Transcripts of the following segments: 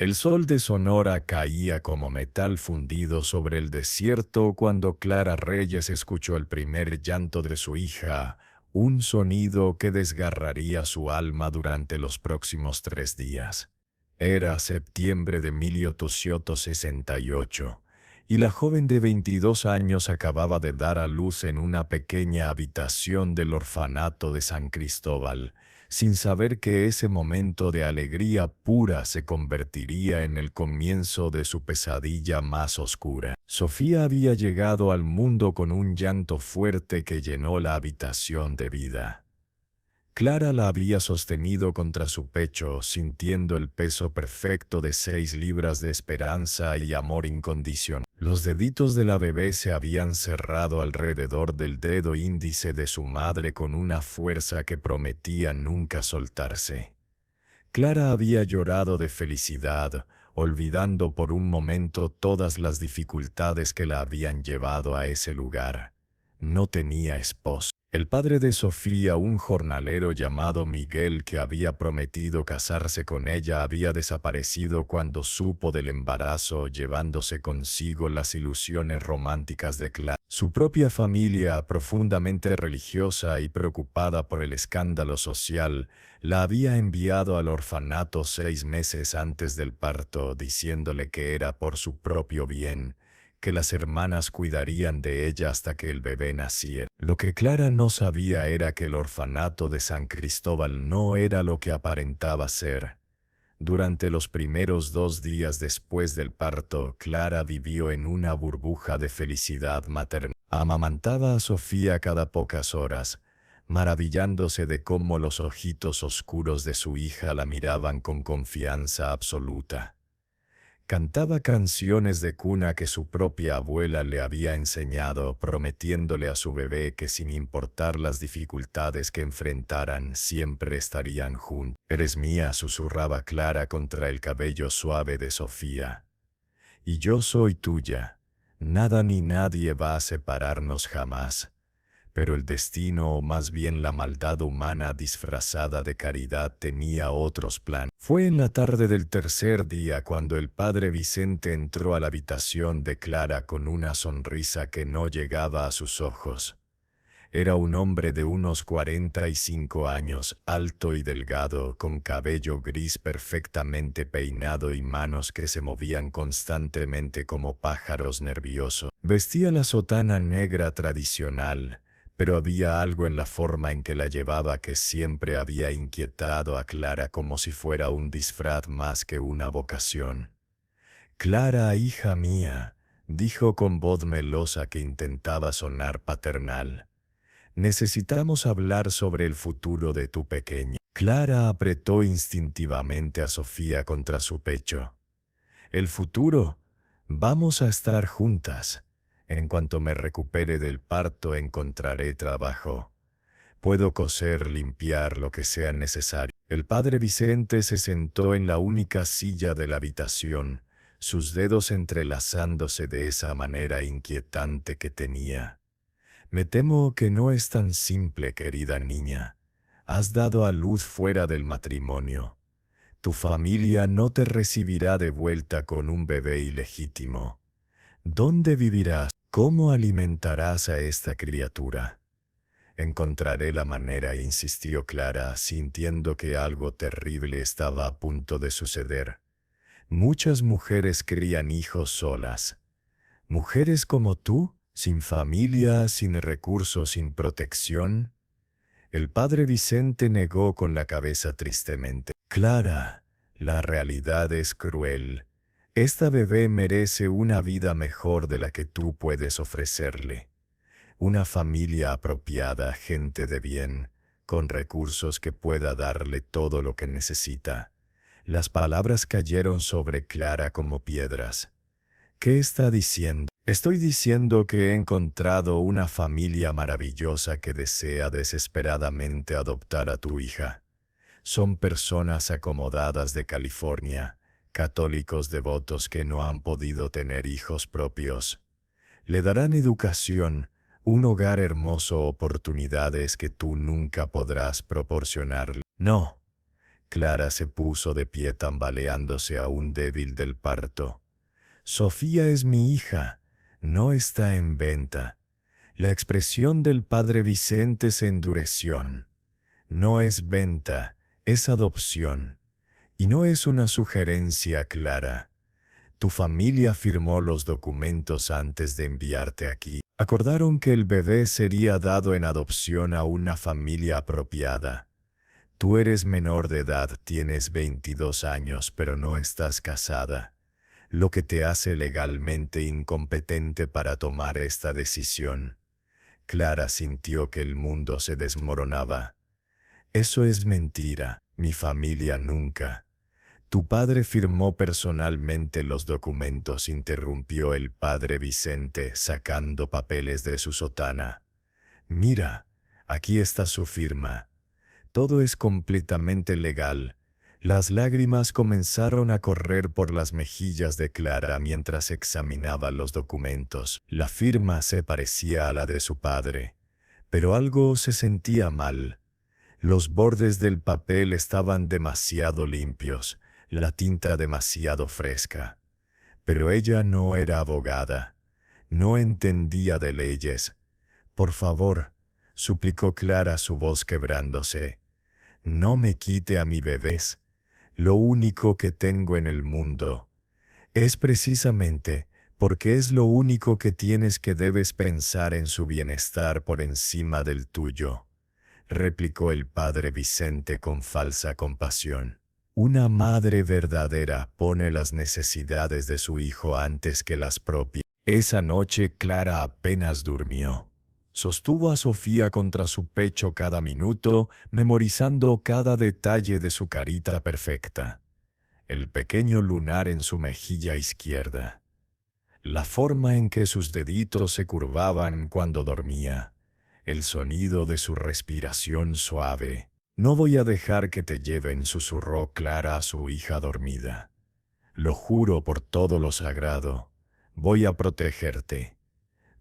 El sol de Sonora caía como metal fundido sobre el desierto cuando Clara Reyes escuchó el primer llanto de su hija, un sonido que desgarraría su alma durante los próximos 3 días. Era septiembre de 1868, y la joven de 22 años acababa de dar a luz en una pequeña habitación del orfanato de San Cristóbal, sin saber que ese momento de alegría pura se convertiría en el comienzo de su pesadilla más oscura. Sofía había llegado al mundo con un llanto fuerte que llenó la habitación de vida. Clara la había sostenido contra su pecho, sintiendo el peso perfecto de 6 libras de esperanza y amor incondicional. Los deditos de la bebé se habían cerrado alrededor del dedo índice de su madre con una fuerza que prometía nunca soltarse. Clara había llorado de felicidad, olvidando por un momento todas las dificultades que la habían llevado a ese lugar. No tenía esposo. El padre de Sofía, un jornalero llamado Miguel que había prometido casarse con ella, había desaparecido cuando supo del embarazo, llevándose consigo las ilusiones románticas de Clara. Su propia familia, profundamente religiosa y preocupada por el escándalo social, la había enviado al orfanato 6 meses antes del parto, diciéndole que era por su propio bien, que las hermanas cuidarían de ella hasta que el bebé naciera. Lo que Clara no sabía era que el orfanato de San Cristóbal no era lo que aparentaba ser. Durante los primeros 2 días después del parto, Clara vivió en una burbuja de felicidad materna. Amamantaba a Sofía cada pocas horas, maravillándose de cómo los ojitos oscuros de su hija la miraban con confianza absoluta. Cantaba canciones de cuna que su propia abuela le había enseñado, prometiéndole a su bebé que sin importar las dificultades que enfrentaran, siempre estarían juntos. «Eres mía», susurraba Clara contra el cabello suave de Sofía. «Y yo soy tuya. Nada ni nadie va a separarnos jamás». Pero el destino, o más bien la maldad humana disfrazada de caridad, tenía otros planes. Fue en la tarde del tercer día cuando el padre Vicente entró a la habitación de Clara con una sonrisa que no llegaba a sus ojos. Era un hombre de unos 45 años, alto y delgado, con cabello gris perfectamente peinado y manos que se movían constantemente como pájaros nerviosos. Vestía la sotana negra tradicional, pero había algo en la forma en que la llevaba que siempre había inquietado a Clara, como si fuera un disfraz más que una vocación. «Clara, hija mía», dijo con voz melosa que intentaba sonar paternal, «necesitamos hablar sobre el futuro de tu pequeña». Clara apretó instintivamente a Sofía contra su pecho. «¿El futuro? Vamos a estar juntas. En cuanto me recupere del parto encontraré trabajo. Puedo coser, limpiar, lo que sea necesario». El padre Vicente se sentó en la única silla de la habitación, sus dedos entrelazándose de esa manera inquietante que tenía. «Me temo que no es tan simple, querida niña. Has dado a luz fuera del matrimonio. Tu familia no te recibirá de vuelta con un bebé ilegítimo. ¿Dónde vivirás? ¿Cómo alimentarás a esta criatura?» «Encontraré la manera», insistió Clara, sintiendo que algo terrible estaba a punto de suceder. «Muchas mujeres crían hijos solas. ¿Mujeres como tú? ¿Sin familia, sin recursos, sin protección?» El padre Vicente negó con la cabeza tristemente. «Clara, la realidad es cruel. Esta bebé merece una vida mejor de la que tú puedes ofrecerle. Una familia apropiada, gente de bien, con recursos que pueda darle todo lo que necesita». Las palabras cayeron sobre Clara como piedras. «¿Qué está diciendo?» «Estoy diciendo que he encontrado una familia maravillosa que desea desesperadamente adoptar a tu hija. Son personas acomodadas de California, católicos devotos que no han podido tener hijos propios. Le darán educación, un hogar hermoso, oportunidades que tú nunca podrás proporcionarle». «No». Clara se puso de pie tambaleándose aún débil del parto. Sofía es mi hija, no está en venta. La expresión del padre Vicente se endureció. No es venta, es adopción. Y no es una sugerencia, Clara. Tu familia firmó los documentos antes de enviarte aquí. Acordaron que el bebé sería dado en adopción a una familia apropiada. Tú eres menor de edad, tienes 22 años, pero no estás casada, lo que te hace legalmente incompetente para tomar esta decisión. Clara sintió que el mundo se desmoronaba. Eso es mentira, mi familia nunca. Tu padre firmó personalmente los documentos, interrumpió el padre Vicente, sacando papeles de su sotana. Mira, aquí está su firma. Todo es completamente legal. Las lágrimas comenzaron a correr por las mejillas de Clara mientras examinaba los documentos. La firma se parecía a la de su padre, pero algo se sentía mal. Los bordes del papel estaban demasiado limpios, la tinta demasiado fresca. Pero ella no era abogada, no entendía de leyes. Por favor, suplicó Clara, su voz quebrándose. No me quite a mi bebé. Lo único que tengo en el mundo. Es precisamente porque es lo único que tienes que debes pensar en su bienestar por encima del tuyo, replicó el padre Vicente con falsa compasión. Una madre verdadera pone las necesidades de su hijo antes que las propias. Esa noche Clara apenas durmió. Sostuvo a Sofía contra su pecho cada minuto, memorizando cada detalle de su carita perfecta. El pequeño lunar en su mejilla izquierda. La forma en que sus deditos se curvaban cuando dormía. El sonido de su respiración suave. No voy a dejar que te lleven, susurró Clara a su hija dormida. Lo juro por todo lo sagrado. Voy a protegerte.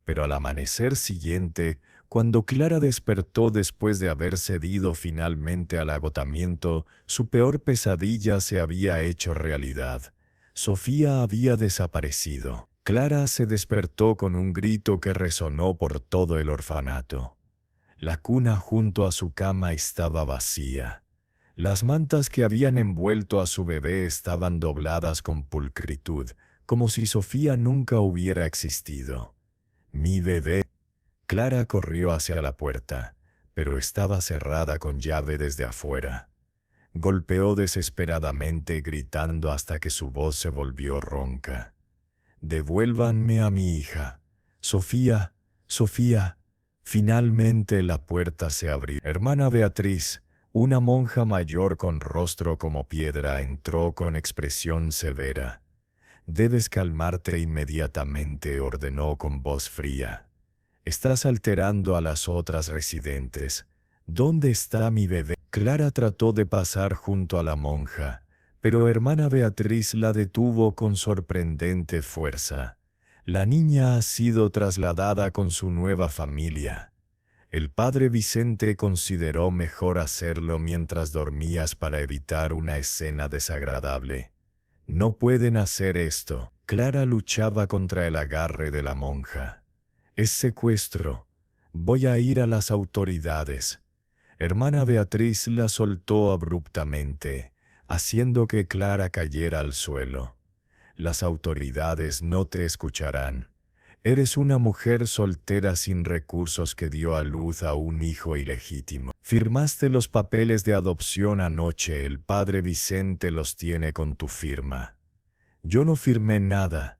Pero al amanecer siguiente, cuando Clara despertó después de haber cedido finalmente al agotamiento, su peor pesadilla se había hecho realidad. Sofía había desaparecido. Clara se despertó con un grito que resonó por todo el orfanato. La cuna junto a su cama estaba vacía. Las mantas que habían envuelto a su bebé estaban dobladas con pulcritud, como si Sofía nunca hubiera existido. Mi bebé. Clara corrió hacia la puerta, pero estaba cerrada con llave desde afuera. Golpeó desesperadamente, gritando hasta que su voz se volvió ronca. «Devuélvanme a mi hija. Sofía, Sofía». Finalmente la puerta se abrió. Hermana Beatriz, una monja mayor con rostro como piedra, entró con expresión severa. «Debes calmarte inmediatamente», ordenó con voz fría. «Estás alterando a las otras residentes. ¿Dónde está mi bebé?» Clara trató de pasar junto a la monja, pero hermana Beatriz la detuvo con sorprendente fuerza. «La niña ha sido trasladada con su nueva familia. El padre Vicente consideró mejor hacerlo mientras dormías para evitar una escena desagradable. No pueden hacer esto». Clara luchaba contra el agarre de la monja. «Es secuestro. Voy a ir a las autoridades». Hermana Beatriz la soltó abruptamente, haciendo que Clara cayera al suelo. «Las autoridades no te escucharán. Eres una mujer soltera sin recursos que dio a luz a un hijo ilegítimo. Firmaste los papeles de adopción anoche, el padre Vicente los tiene con tu firma». «Yo no firmé nada.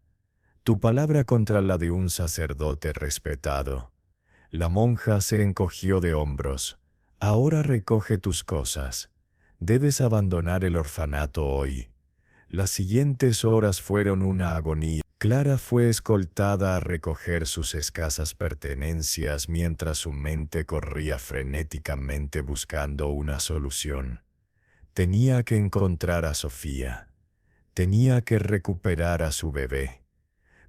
Tu palabra contra la de un sacerdote respetado». La monja se encogió de hombros. «Ahora recoge tus cosas. Debes abandonar el orfanato hoy». Las siguientes horas fueron una agonía. Clara fue escoltada a recoger sus escasas pertenencias mientras su mente corría frenéticamente buscando una solución. Tenía que encontrar a Sofía. Tenía que recuperar a su bebé.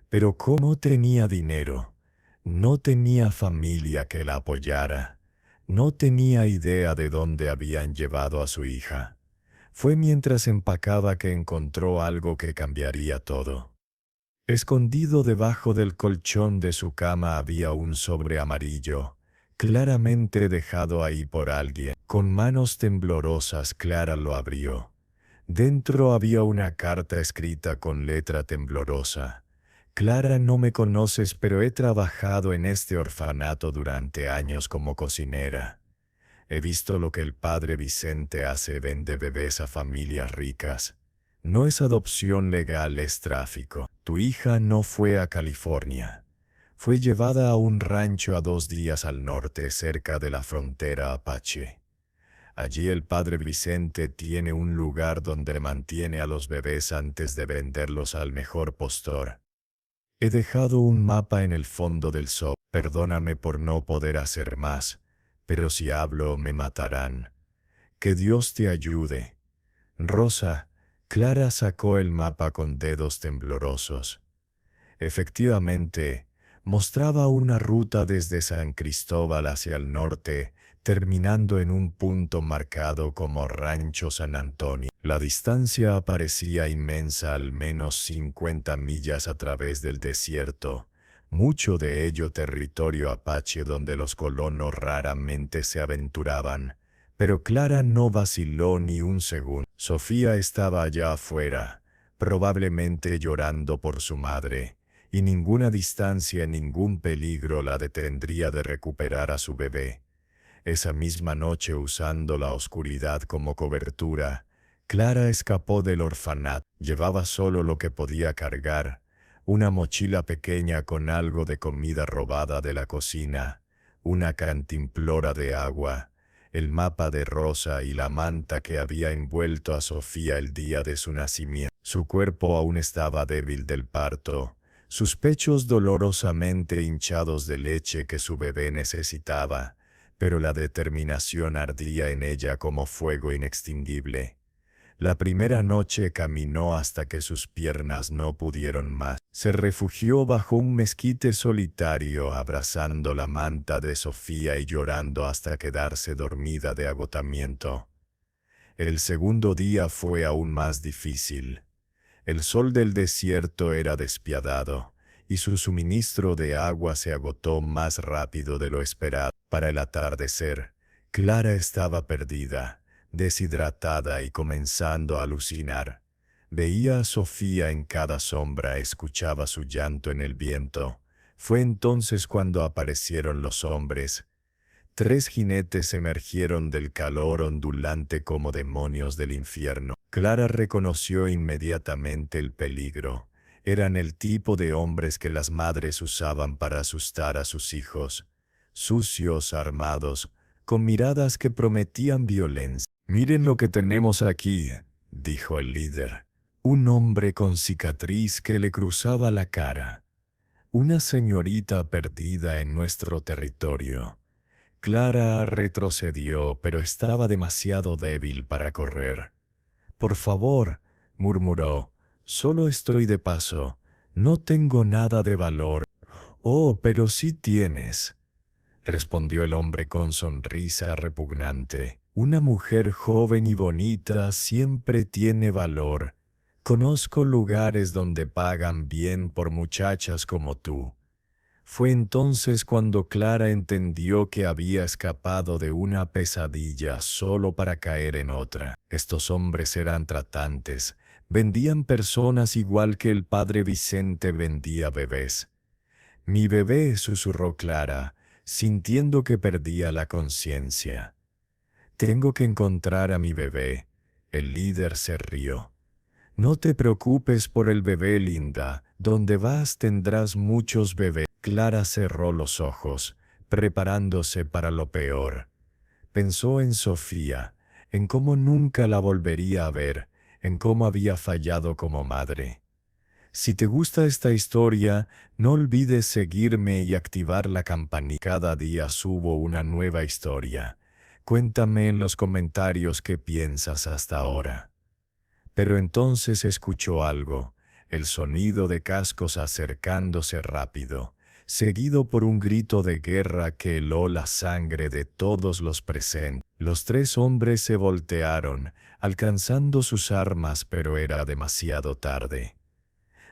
Pero ¿cómo? Tenía dinero? No tenía familia que la apoyara. No tenía idea de dónde habían llevado a su hija. Fue mientras empacaba que encontró algo que cambiaría todo. Escondido debajo del colchón de su cama había un sobre amarillo, claramente dejado ahí por alguien. Con manos temblorosas, Clara lo abrió. Dentro había una carta escrita con letra temblorosa. Clara, no me conoces, pero he trabajado en este orfanato durante años como cocinera. He visto lo que el padre Vicente hace: vende bebés a familias ricas. No es adopción legal, es tráfico. Tu hija no fue a California. Fue llevada a un rancho a 2 días al norte, cerca de la frontera apache. Allí el padre Vicente tiene un lugar donde mantiene a los bebés antes de venderlos al mejor postor. He dejado un mapa en el fondo del sobre. Perdóname por no poder hacer más, pero si hablo me matarán. Que Dios te ayude. Rosa. Clara sacó el mapa con dedos temblorosos. Efectivamente, mostraba una ruta desde San Cristóbal hacia el norte, terminando en un punto marcado como Rancho San Antonio. La distancia parecía inmensa, al menos 50 millas a través del desierto, mucho de ello territorio apache donde los colonos raramente se aventuraban. Pero Clara no vaciló ni un segundo. Sofía estaba allá afuera, probablemente llorando por su madre, y ninguna distancia, ningún peligro la detendría de recuperar a su bebé. Esa misma noche, usando la oscuridad como cobertura, Clara escapó del orfanato. Llevaba solo lo que podía cargar: una mochila pequeña con algo de comida robada de la cocina, una cantimplora de agua, el mapa de Rosa y la manta que había envuelto a Sofía el día de su nacimiento. Su cuerpo aún estaba débil del parto, sus pechos dolorosamente hinchados de leche que su bebé necesitaba, pero la determinación ardía en ella como fuego inextinguible. La primera noche caminó hasta que sus piernas no pudieron más. Se refugió bajo un mezquite solitario, abrazando la manta de Sofía y llorando hasta quedarse dormida de agotamiento. El segundo día fue aún más difícil. El sol del desierto era despiadado, y su suministro de agua se agotó más rápido de lo esperado. Para el atardecer, Clara estaba perdida, deshidratada y comenzando a alucinar. Veía a Sofía en cada sombra, escuchaba su llanto en el viento. Fue entonces cuando aparecieron los hombres. 3 jinetes emergieron del calor ondulante como demonios del infierno. Clara reconoció inmediatamente el peligro. Eran el tipo de hombres que las madres usaban para asustar a sus hijos. Sucios, armados, con miradas que prometían violencia. «Miren lo que tenemos aquí», dijo el líder. Un hombre con cicatriz que le cruzaba la cara. Una señorita perdida en nuestro territorio. Clara retrocedió, pero estaba demasiado débil para correr. «Por favor», murmuró, «solo estoy de paso. No tengo nada de valor». «Oh, pero sí tienes», respondió el hombre con sonrisa repugnante. «Una mujer joven y bonita siempre tiene valor. Conozco lugares donde pagan bien por muchachas como tú». Fue entonces cuando Clara entendió que había escapado de una pesadilla solo para caer en otra. Estos hombres eran tratantes, vendían personas igual que el padre Vicente vendía bebés. «Mi bebé», susurró Clara, sintiendo que perdía la conciencia. «Tengo que encontrar a mi bebé». El líder se rió. «No te preocupes por el bebé, linda. Donde vas tendrás muchos bebés». Clara cerró los ojos, preparándose para lo peor. Pensó en Sofía, en cómo nunca la volvería a ver, en cómo había fallado como madre. Si te gusta esta historia, no olvides seguirme y activar la campanita. Cada día subo una nueva historia. Cuéntame en los comentarios qué piensas hasta ahora. Pero entonces escuchó algo, el sonido de cascos acercándose rápido. seguido por un grito de guerra que heló la sangre de todos los presentes. Los tres hombres se voltearon, alcanzando sus armas, pero era demasiado tarde.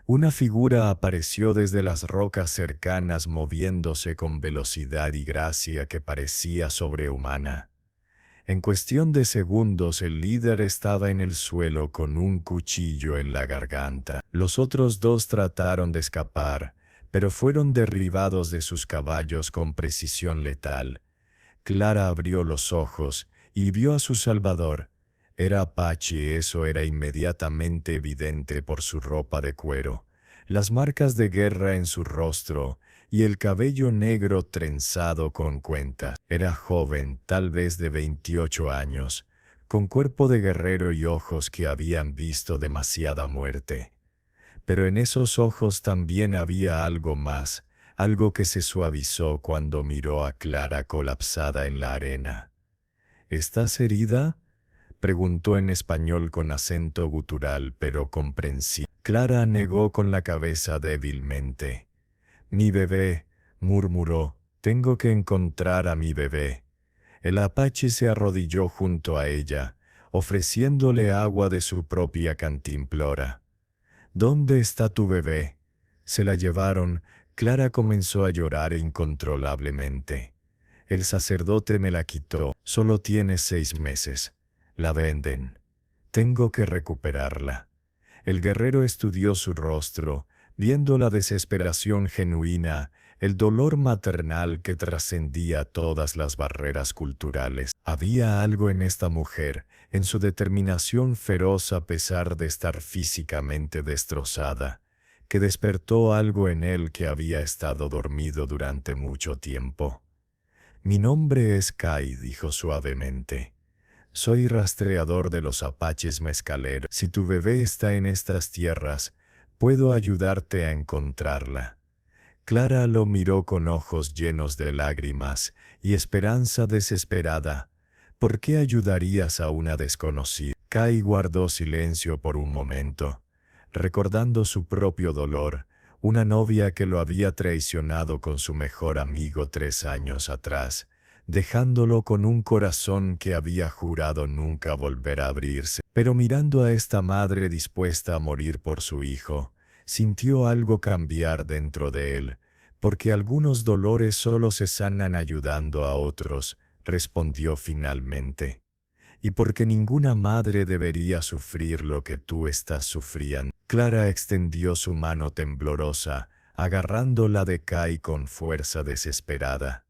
Una figura apareció desde las rocas cercanas moviéndose con velocidad y gracia que parecía sobrehumana. En cuestión de segundos el líder estaba en el suelo con un cuchillo en la garganta. Los otros dos trataron de escapar, pero fueron derribados de sus caballos con precisión letal. Clara abrió los ojos y vio a su salvador. Era apache, eso era inmediatamente evidente por su ropa de cuero, las marcas de guerra en su rostro y el cabello negro trenzado con cuentas. Era joven, tal vez de 28 años, con cuerpo de guerrero y ojos que habían visto demasiada muerte. Pero en esos ojos también había algo más, algo que se suavizó cuando miró a Clara colapsada en la arena. ¿Estás herida?, preguntó en español con acento gutural pero comprensible. Clara negó con la cabeza débilmente. «Mi bebé», murmuró, «tengo que encontrar a mi bebé». El apache se arrodilló junto a ella, ofreciéndole agua de su propia cantimplora. «¿Dónde está tu bebé?». Se la llevaron. Clara comenzó a llorar incontrolablemente. «El sacerdote me la quitó. Solo tiene 6 meses. La venden. Tengo que recuperarla». El guerrero estudió su rostro, viendo la desesperación genuina, el dolor maternal que trascendía todas las barreras culturales. Había algo en esta mujer, en su determinación feroz a pesar de estar físicamente destrozada, que despertó algo en él que había estado dormido durante mucho tiempo. «Mi nombre es Kai», dijo suavemente. «Soy rastreador de los apaches mezcaleros. Si tu bebé está en estas tierras, puedo ayudarte a encontrarla». Clara lo miró con ojos llenos de lágrimas y esperanza desesperada. «¿Por qué ayudarías a una desconocida?». Kai guardó silencio por un momento, recordando su propio dolor, una novia que lo había traicionado con su mejor amigo 3 años atrás, dejándolo con un corazón que había jurado nunca volver a abrirse. Pero mirando a esta madre dispuesta a morir por su hijo, sintió algo cambiar dentro de él, porque algunos dolores solo se sanan ayudando a otros, respondió finalmente. «Y porque ninguna madre debería sufrir lo que tú estás sufriendo». Clara extendió su mano temblorosa, agarrando la de Kai con fuerza desesperada.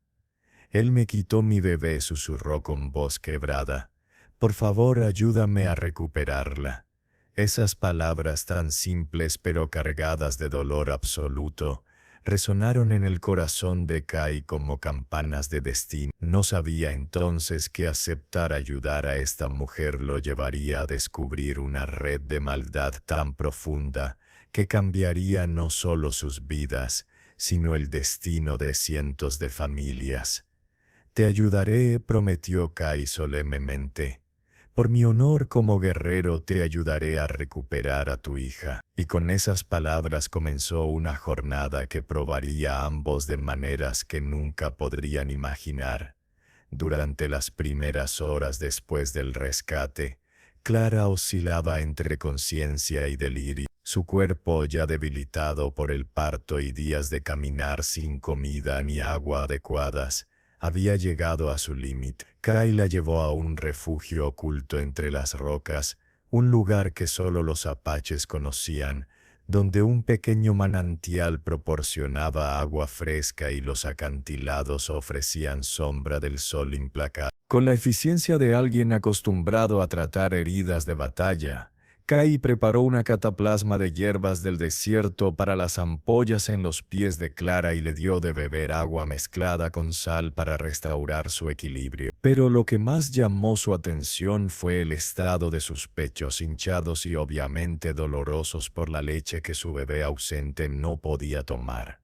«Él me quitó mi bebé», susurró con voz quebrada. «Por favor, ayúdame a recuperarla». Esas palabras tan simples pero cargadas de dolor absoluto resonaron en el corazón de Kai como campanas de destino. No sabía entonces que aceptar ayudar a esta mujer lo llevaría a descubrir una red de maldad tan profunda que cambiaría no solo sus vidas, sino el destino de cientos de familias. «Te ayudaré», prometió Kai solemnemente. «Por mi honor como guerrero te ayudaré a recuperar a tu hija». Y con esas palabras comenzó una jornada que probaría a ambos de maneras que nunca podrían imaginar. Durante las primeras horas después del rescate, Clara oscilaba entre conciencia y delirio. Su cuerpo, ya debilitado por el parto y días de caminar sin comida ni agua adecuadas, había llegado a su límite. Kai la llevó a un refugio oculto entre las rocas, un lugar que solo los apaches conocían, donde un pequeño manantial proporcionaba agua fresca y los acantilados ofrecían sombra del sol implacable. Con la eficiencia de alguien acostumbrado a tratar heridas de batalla, Kai preparó una cataplasma de hierbas del desierto para las ampollas en los pies de Clara y le dio de beber agua mezclada con sal para restaurar su equilibrio. Pero lo que más llamó su atención fue el estado de sus pechos hinchados y obviamente dolorosos por la leche que su bebé ausente no podía tomar.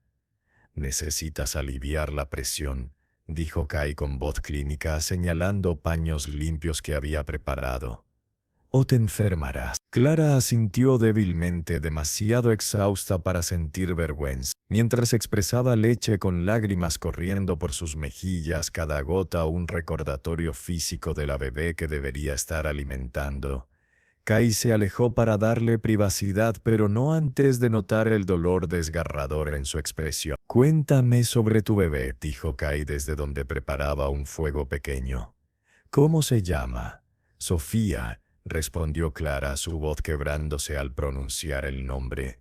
«Necesitas aliviar la presión», dijo Kai con voz clínica señalando paños limpios que había preparado. o te enfermarás. Clara asintió débilmente, demasiado exhausta para sentir vergüenza. Mientras expresaba leche con lágrimas corriendo por sus mejillas, cada gota un recordatorio físico de la bebé que debería estar alimentando. Kai se alejó para darle privacidad, pero no antes de notar el dolor desgarrador en su expresión. «Cuéntame sobre tu bebé», dijo Kai desde donde preparaba un fuego pequeño. «¿Cómo se llama?» «Sofía», respondió Clara, su voz quebrándose al pronunciar el nombre.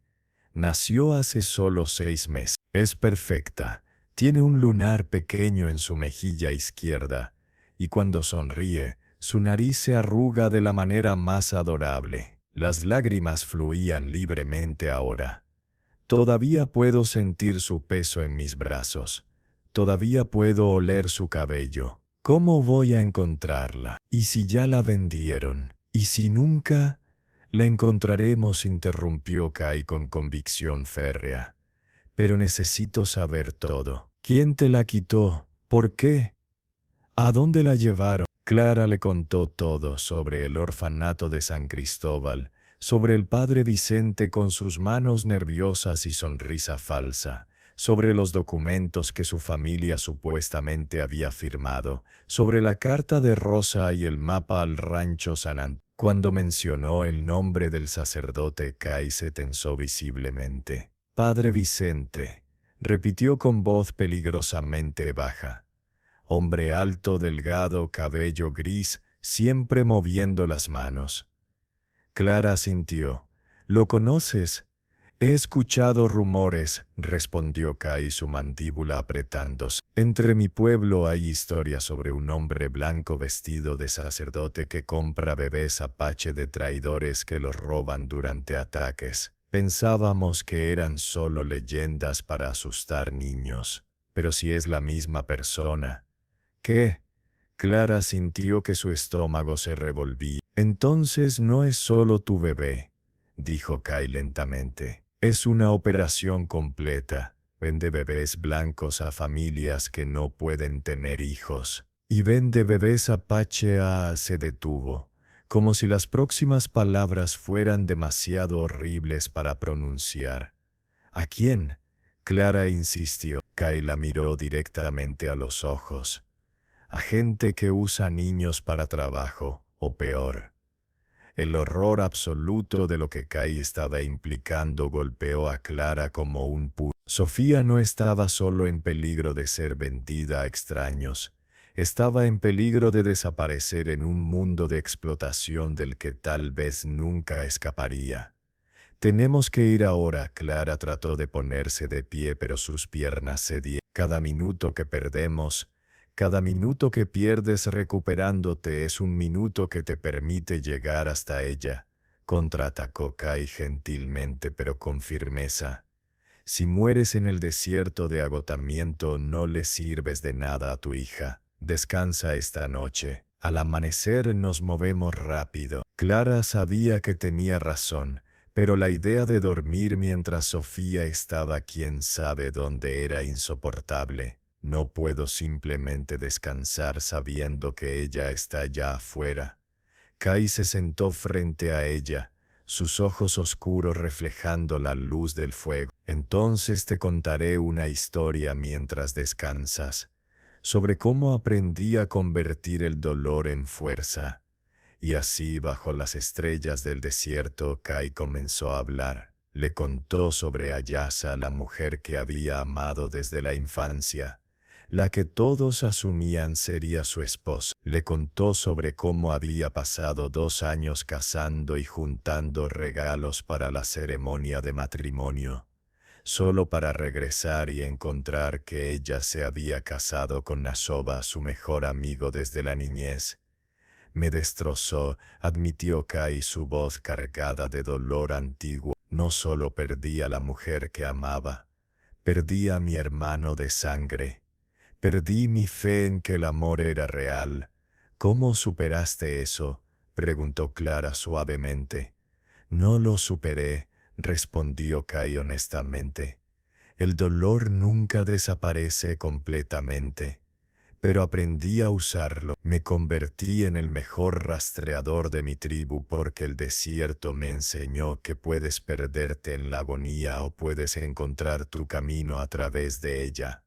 «Nació hace solo 6 meses. Es perfecta. Tiene un lunar pequeño en su mejilla izquierda, y cuando sonríe, su nariz se arruga de la manera más adorable. Las lágrimas fluían libremente ahora. Todavía puedo sentir su peso en mis brazos. Todavía puedo oler su cabello. ¿Cómo voy a encontrarla? ¿Y si ya la vendieron? ¿Y si nunca la encontraremos?», interrumpió Kai con convicción férrea. «Pero necesito saber todo. ¿Quién te la quitó? ¿Por qué? ¿A dónde la llevaron?». Clara le contó todo sobre el orfanato de San Cristóbal, sobre el padre Vicente con sus manos nerviosas y sonrisa falsa, sobre los documentos que su familia supuestamente había firmado, sobre la carta de Rosa y el mapa al rancho San Antonio. Cuando mencionó el nombre del sacerdote, Kai se tensó visiblemente. «Padre Vicente», repitió con voz peligrosamente baja. Hombre alto, delgado, cabello gris, siempre moviendo las manos. Clara asintió. «¿Lo conoces?» «He escuchado rumores», respondió Kai, su mandíbula apretándose. «Entre mi pueblo hay historias sobre un hombre blanco vestido de sacerdote que compra bebés apache de traidores que los roban durante ataques. Pensábamos que eran solo leyendas para asustar niños. Pero si es la misma persona». «¿Qué?». Clara sintió que su estómago se revolvía. «Entonces no es solo tu bebé», dijo Kai lentamente. «Es una operación completa. Vende bebés blancos a familias que no pueden tener hijos. Y vende bebés apache a...». Se detuvo, como si las próximas palabras fueran demasiado horribles para pronunciar. «¿A quién?». Clara insistió. Kai la miró directamente a los ojos. «A gente que usa niños para trabajo, o peor». El horror absoluto de lo que Kai estaba implicando golpeó a Clara como un puño. Sofía no estaba solo en peligro de ser vendida a extraños. Estaba en peligro de desaparecer en un mundo de explotación del que tal vez nunca escaparía. «Tenemos que ir ahora». Clara trató de ponerse de pie, pero sus piernas cedían. «Cada minuto que perdemos, cada minuto que pierdes recuperándote es un minuto que te permite llegar hasta ella», contraatacó Kai gentilmente pero con firmeza. «Si mueres en el desierto de agotamiento, no le sirves de nada a tu hija. Descansa esta noche. Al amanecer nos movemos rápido». Clara sabía que tenía razón, pero la idea de dormir mientras Sofía estaba quién sabe dónde era insoportable. «No puedo simplemente descansar sabiendo que ella está ya afuera». Kai se sentó frente a ella, sus ojos oscuros reflejando la luz del fuego. «Entonces te contaré una historia mientras descansas, sobre cómo aprendí a convertir el dolor en fuerza». Y así, bajo las estrellas del desierto, Kai comenzó a hablar. Le contó sobre Ayasa, la mujer que había amado desde la infancia, la que todos asumían sería su esposa. Le contó sobre cómo había pasado 2 años cazando y juntando regalos para la ceremonia de matrimonio, solo para regresar y encontrar que ella se había casado con Nasoba, su mejor amigo desde la niñez. «Me destrozó», admitió Kai, su voz cargada de dolor antiguo. «No solo perdí a la mujer que amaba, perdí a mi hermano de sangre. Perdí mi fe en que el amor era real». «¿Cómo superaste eso?», preguntó Clara suavemente. «No lo superé», respondió Kai honestamente. «El dolor nunca desaparece completamente, pero aprendí a usarlo. Me convertí en el mejor rastreador de mi tribu porque el desierto me enseñó que puedes perderte en la agonía o puedes encontrar tu camino a través de ella.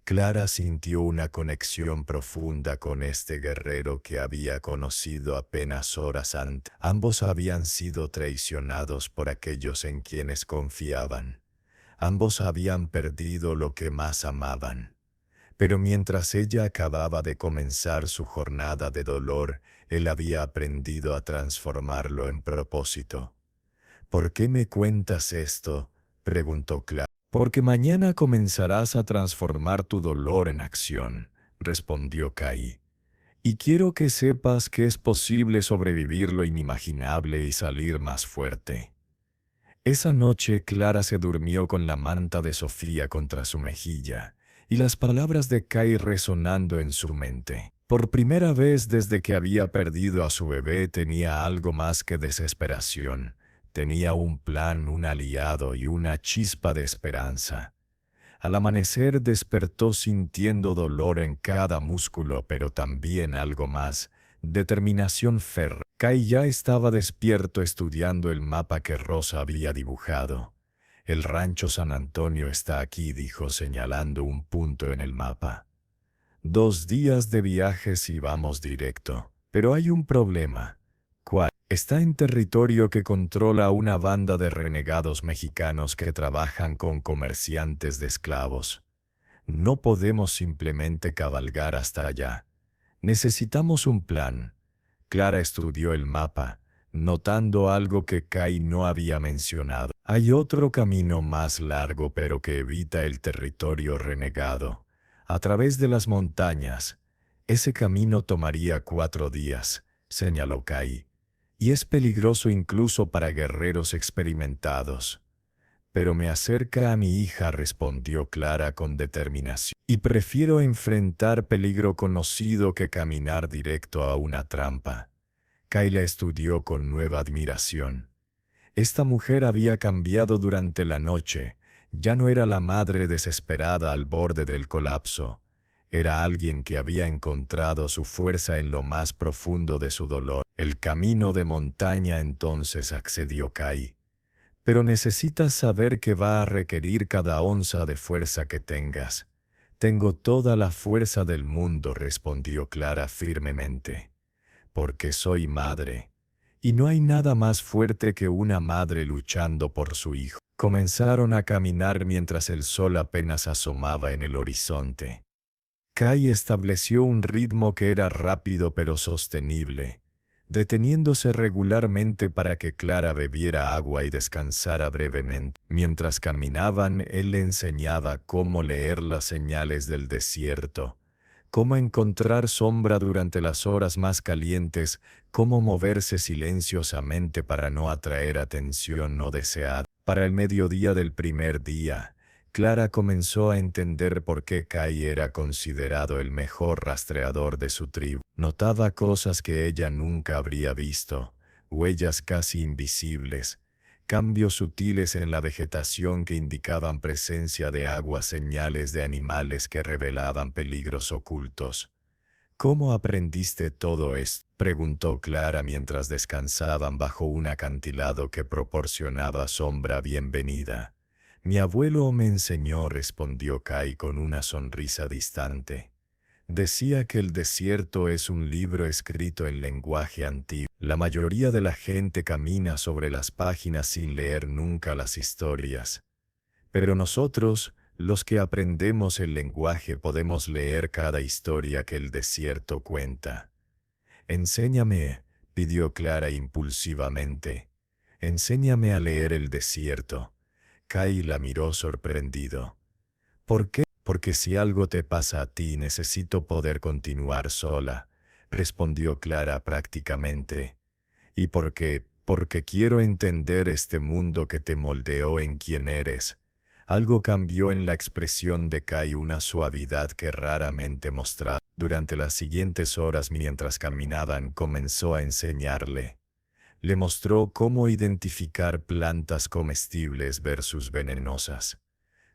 Clara sintió una conexión profunda con este guerrero que había conocido apenas horas antes. Ambos habían sido traicionados por aquellos en quienes confiaban. Ambos habían perdido lo que más amaban. Pero mientras ella acababa de comenzar su jornada de dolor, él había aprendido a transformarlo en propósito. ¿Por qué me cuentas esto?, preguntó Clara. Porque mañana comenzarás a transformar tu dolor en acción, respondió Kai. Y quiero que sepas que es posible sobrevivir lo inimaginable y salir más fuerte. Esa noche Clara se durmió con la manta de Sofía contra su mejilla, y las palabras de Kai resonando en su mente. Por primera vez desde que había perdido a su bebé tenía algo más que desesperación. Tenía un plan, un aliado y una chispa de esperanza. Al amanecer despertó sintiendo dolor en cada músculo, pero también algo más, determinación férrea. Kai ya estaba despierto estudiando el mapa que Rosa había dibujado. El rancho San Antonio está aquí, dijo señalando un punto en el mapa. 2 días de viaje si vamos directo. Pero hay un problema. ¿Cuál? Está en territorio que controla una banda de renegados mexicanos que trabajan con comerciantes de esclavos. No podemos simplemente cabalgar hasta allá. Necesitamos un plan. Clara estudió el mapa, notando algo que Kai no había mencionado. Hay otro camino más largo pero que evita el territorio renegado, a través de las montañas. Ese camino tomaría 4 días, señaló Kai. Y es peligroso incluso para guerreros experimentados. Pero me acerca a mi hija, respondió Clara con determinación. Y prefiero enfrentar peligro conocido que caminar directo a una trampa. Kai la estudió con nueva admiración. Esta mujer había cambiado durante la noche. Ya no era la madre desesperada al borde del colapso. Era alguien que había encontrado su fuerza en lo más profundo de su dolor. El camino de montaña, entonces, accedió Kai. Pero necesitas saber que va a requerir cada onza de fuerza que tengas. Tengo toda la fuerza del mundo, respondió Clara firmemente. Porque soy madre. Y no hay nada más fuerte que una madre luchando por su hijo. Comenzaron a caminar mientras el sol apenas asomaba en el horizonte. Kai estableció un ritmo que era rápido pero sostenible, deteniéndose regularmente para que Clara bebiera agua y descansara brevemente. Mientras caminaban, él le enseñaba cómo leer las señales del desierto, cómo encontrar sombra durante las horas más calientes, cómo moverse silenciosamente para no atraer atención no deseada. Para el mediodía del primer día, Clara comenzó a entender por qué Kai era considerado el mejor rastreador de su tribu. Notaba cosas que ella nunca habría visto, huellas casi invisibles, cambios sutiles en la vegetación que indicaban presencia de agua, señales de animales que revelaban peligros ocultos. ¿Cómo aprendiste todo esto?, preguntó Clara mientras descansaban bajo un acantilado que proporcionaba sombra bienvenida. Mi abuelo me enseñó, respondió Kai con una sonrisa distante. Decía que el desierto es un libro escrito en lenguaje antiguo. La mayoría de la gente camina sobre las páginas sin leer nunca las historias. Pero nosotros, los que aprendemos el lenguaje, podemos leer cada historia que el desierto cuenta. Enséñame, pidió Clara impulsivamente. Enséñame a leer el desierto. Kai la miró sorprendido. ¿Por qué? Porque si algo te pasa a ti necesito poder continuar sola, respondió Clara prácticamente. ¿Y por qué? Porque quiero entender este mundo que te moldeó en quien eres. Algo cambió en la expresión de Kai, una suavidad que raramente mostraba. Durante las siguientes horas mientras caminaban comenzó a enseñarle. Le mostró cómo identificar plantas comestibles versus venenosas,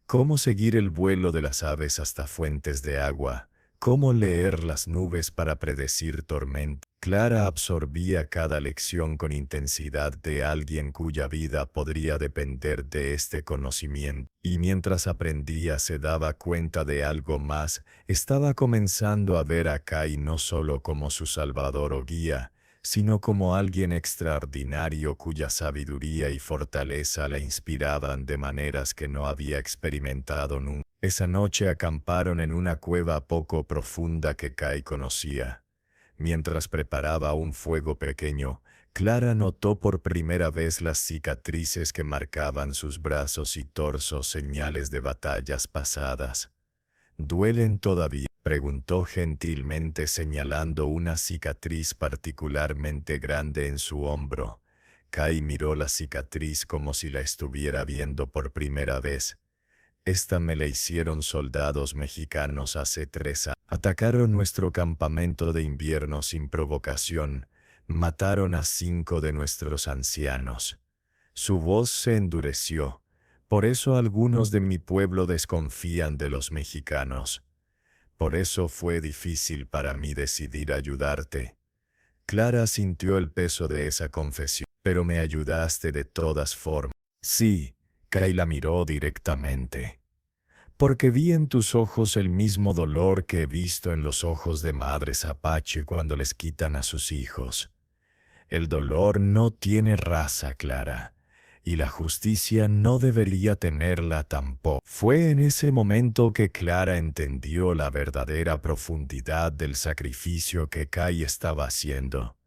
cómo seguir el vuelo de las aves hasta fuentes de agua, cómo leer las nubes para predecir tormenta. Clara absorbía cada lección con intensidad de alguien cuya vida podría depender de este conocimiento. Y mientras aprendía se daba cuenta de algo más. Estaba comenzando a ver a Kai no solo como su salvador o guía, sino como alguien extraordinario cuya sabiduría y fortaleza la inspiraban de maneras que no había experimentado nunca. Esa noche acamparon en una cueva poco profunda que Kai conocía. Mientras preparaba un fuego pequeño, Clara notó por primera vez las cicatrices que marcaban sus brazos y torso, señales de batallas pasadas. ¿Duelen todavía?, preguntó gentilmente señalando una cicatriz particularmente grande en su hombro. Kai miró la cicatriz como si la estuviera viendo por primera vez. Esta me la hicieron soldados mexicanos hace 3 años. Atacaron nuestro campamento de invierno sin provocación. Mataron a 5 de nuestros ancianos. Su voz se endureció. Por eso algunos de mi pueblo desconfían de los mexicanos. Por eso fue difícil para mí decidir ayudarte. Clara sintió el peso de esa confesión. Pero me ayudaste de todas formas. Sí, Kai la miró directamente. Porque vi en tus ojos el mismo dolor que he visto en los ojos de madres apache cuando les quitan a sus hijos. El dolor no tiene raza, Clara, y la justicia no debería tenerla tampoco. Fue en ese momento que Clara entendió la verdadera profundidad del sacrificio que Kai estaba haciendo.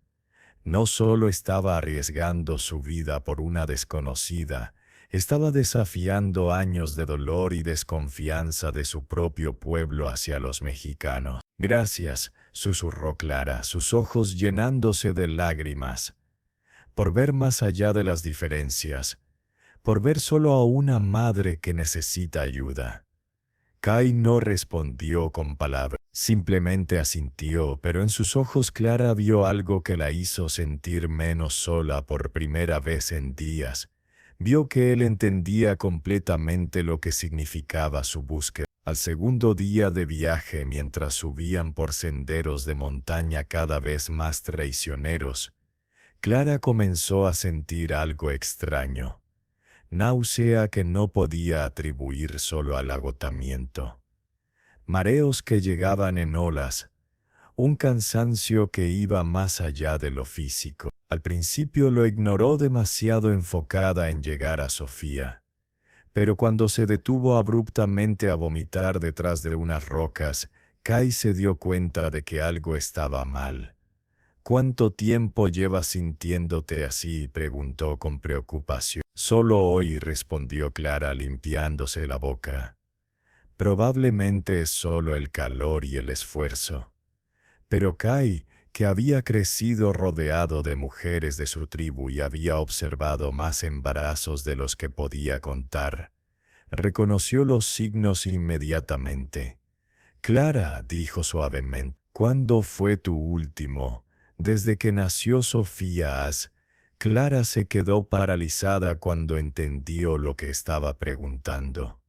No solo estaba arriesgando su vida por una desconocida, estaba desafiando años de dolor y desconfianza de su propio pueblo hacia los mexicanos. Gracias, susurró Clara, sus ojos llenándose de lágrimas, por ver más allá de las diferencias, por ver solo a una madre que necesita ayuda. Kai no respondió con palabras, simplemente asintió, pero en sus ojos Clara vio algo que la hizo sentir menos sola por primera vez en días. Vio que él entendía completamente lo que significaba su búsqueda. Al segundo día de viaje, mientras subían por senderos de montaña cada vez más traicioneros, Clara comenzó a sentir algo extraño. Náusea que no podía atribuir solo al agotamiento. Mareos que llegaban en olas. Un cansancio que iba más allá de lo físico. Al principio lo ignoró demasiado enfocada en llegar a Sofía. Pero cuando se detuvo abruptamente a vomitar detrás de unas rocas, Kai se dio cuenta de que algo estaba mal. ¿Cuánto tiempo llevas sintiéndote así?, preguntó con preocupación. Solo hoy, respondió Clara limpiándose la boca. Probablemente es solo el calor y el esfuerzo. Pero Kai, que había crecido rodeado de mujeres de su tribu y había observado más embarazos de los que podía contar, reconoció los signos inmediatamente. Clara, dijo suavemente, ¿cuándo fue tu último? Desde que nació Sofía. Clara se quedó paralizada cuando entendió lo que estaba preguntando.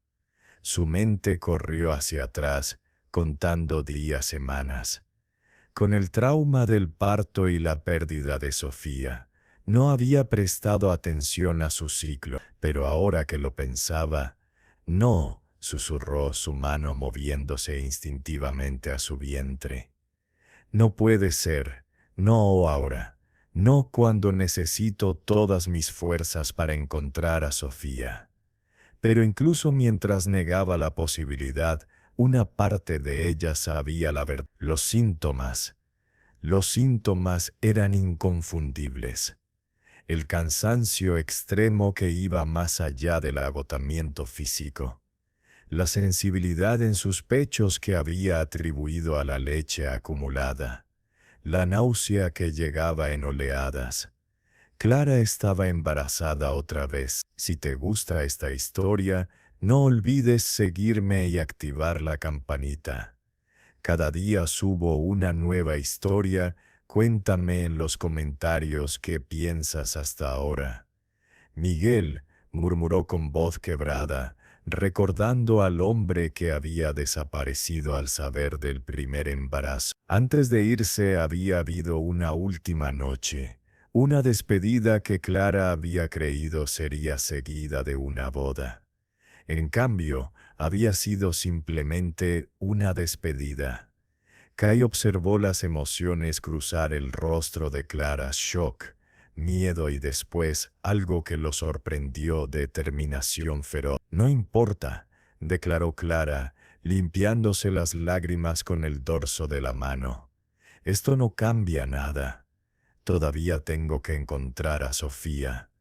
Su mente corrió hacia atrás, contando días, semanas. Con el trauma del parto y la pérdida de Sofía, no había prestado atención a su ciclo, pero ahora que lo pensaba, no, susurró, su mano moviéndose instintivamente a su vientre. No puede ser, no ahora, no cuando necesito todas mis fuerzas para encontrar a Sofía. Pero incluso mientras negaba la posibilidad, una parte de ella sabía la verdad. Los síntomas eran inconfundibles. El cansancio extremo que iba más allá del agotamiento físico. La sensibilidad en sus pechos que había atribuido a la leche acumulada. La náusea que llegaba en oleadas. Clara estaba embarazada otra vez. Si te gusta esta historia, no olvides seguirme y activar la campanita. Cada día subo una nueva historia. Cuéntame en los comentarios qué piensas hasta ahora. Miguel, murmuró con voz quebrada, recordando al hombre que había desaparecido al saber del primer embarazo. Antes de irse había habido una última noche, una despedida que Clara había creído sería seguida de una boda. En cambio, había sido simplemente una despedida. Kai observó las emociones cruzar el rostro de Clara: shock, miedo y después algo que lo sorprendió: determinación feroz. No importa, declaró Clara, limpiándose las lágrimas con el dorso de la mano. Esto no cambia nada. Todavía tengo que encontrar a Sofía.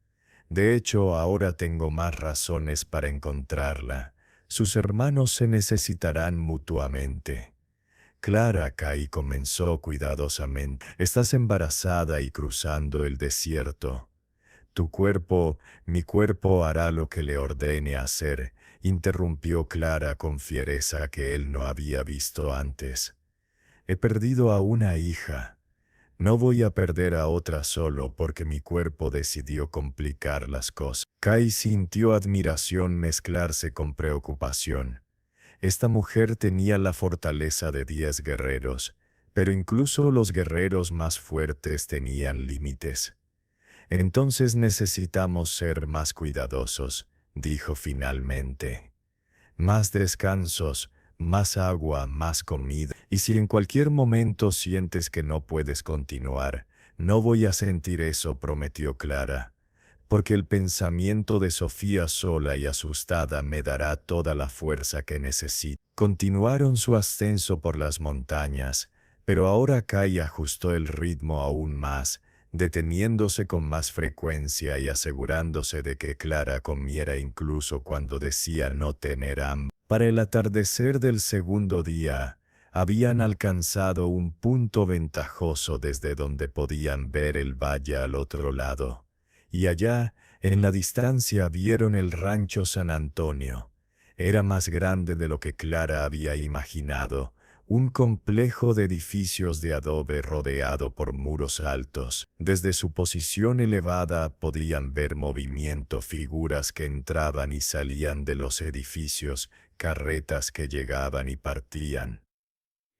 De hecho, ahora tengo más razones para encontrarla. Sus hermanos se necesitarán mutuamente. Clara, Kai comenzó cuidadosamente. Estás embarazada y cruzando el desierto. Tu cuerpo, mi cuerpo hará lo que le ordene hacer, interrumpió Clara con fiereza que él no había visto antes. He perdido a una hija. No voy a perder a otra solo porque mi cuerpo decidió complicar las cosas. Kai sintió admiración mezclarse con preocupación. Esta mujer tenía la fortaleza de 10 guerreros, pero incluso los guerreros más fuertes tenían límites. Entonces necesitamos ser más cuidadosos, dijo finalmente. Más descansos, más agua, más comida. Y si en cualquier momento sientes que no puedes continuar, no voy a sentir eso, prometió Clara, porque el pensamiento de Sofía sola y asustada me dará toda la fuerza que necesito. Continuaron su ascenso por las montañas, pero ahora Kai ajustó el ritmo aún más, deteniéndose con más frecuencia y asegurándose de que Clara comiera incluso cuando decía no tener hambre. Para el atardecer del segundo día, habían alcanzado un punto ventajoso desde donde podían ver el valle al otro lado. Y allá, en la distancia, vieron el rancho San Antonio. Era más grande de lo que Clara había imaginado, un complejo de edificios de adobe rodeado por muros altos. Desde su posición elevada podían ver movimiento, figuras que entraban y salían de los edificios, carretas que llegaban y partían.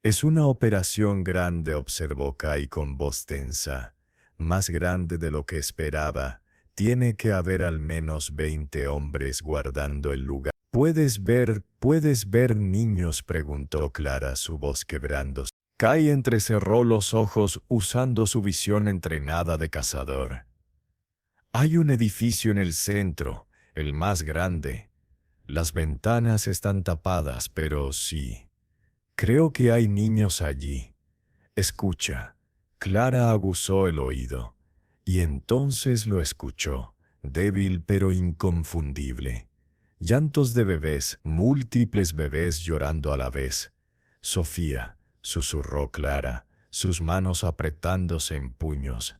Es una operación grande, observó Kai con voz tensa. Más grande de lo que esperaba. Tiene que haber al menos 20 hombres guardando el lugar. ¿Puedes ver niños?, preguntó Clara, su voz quebrándose. Kai entrecerró los ojos usando su visión entrenada de cazador. Hay un edificio en el centro, el más grande. Las ventanas están tapadas, pero sí. Creo que hay niños allí. Escucha. Clara aguzó el oído. Y entonces lo escuchó, débil pero inconfundible. Llantos de bebés, múltiples bebés llorando a la vez. Sofía, susurró Clara, sus manos apretándose en puños.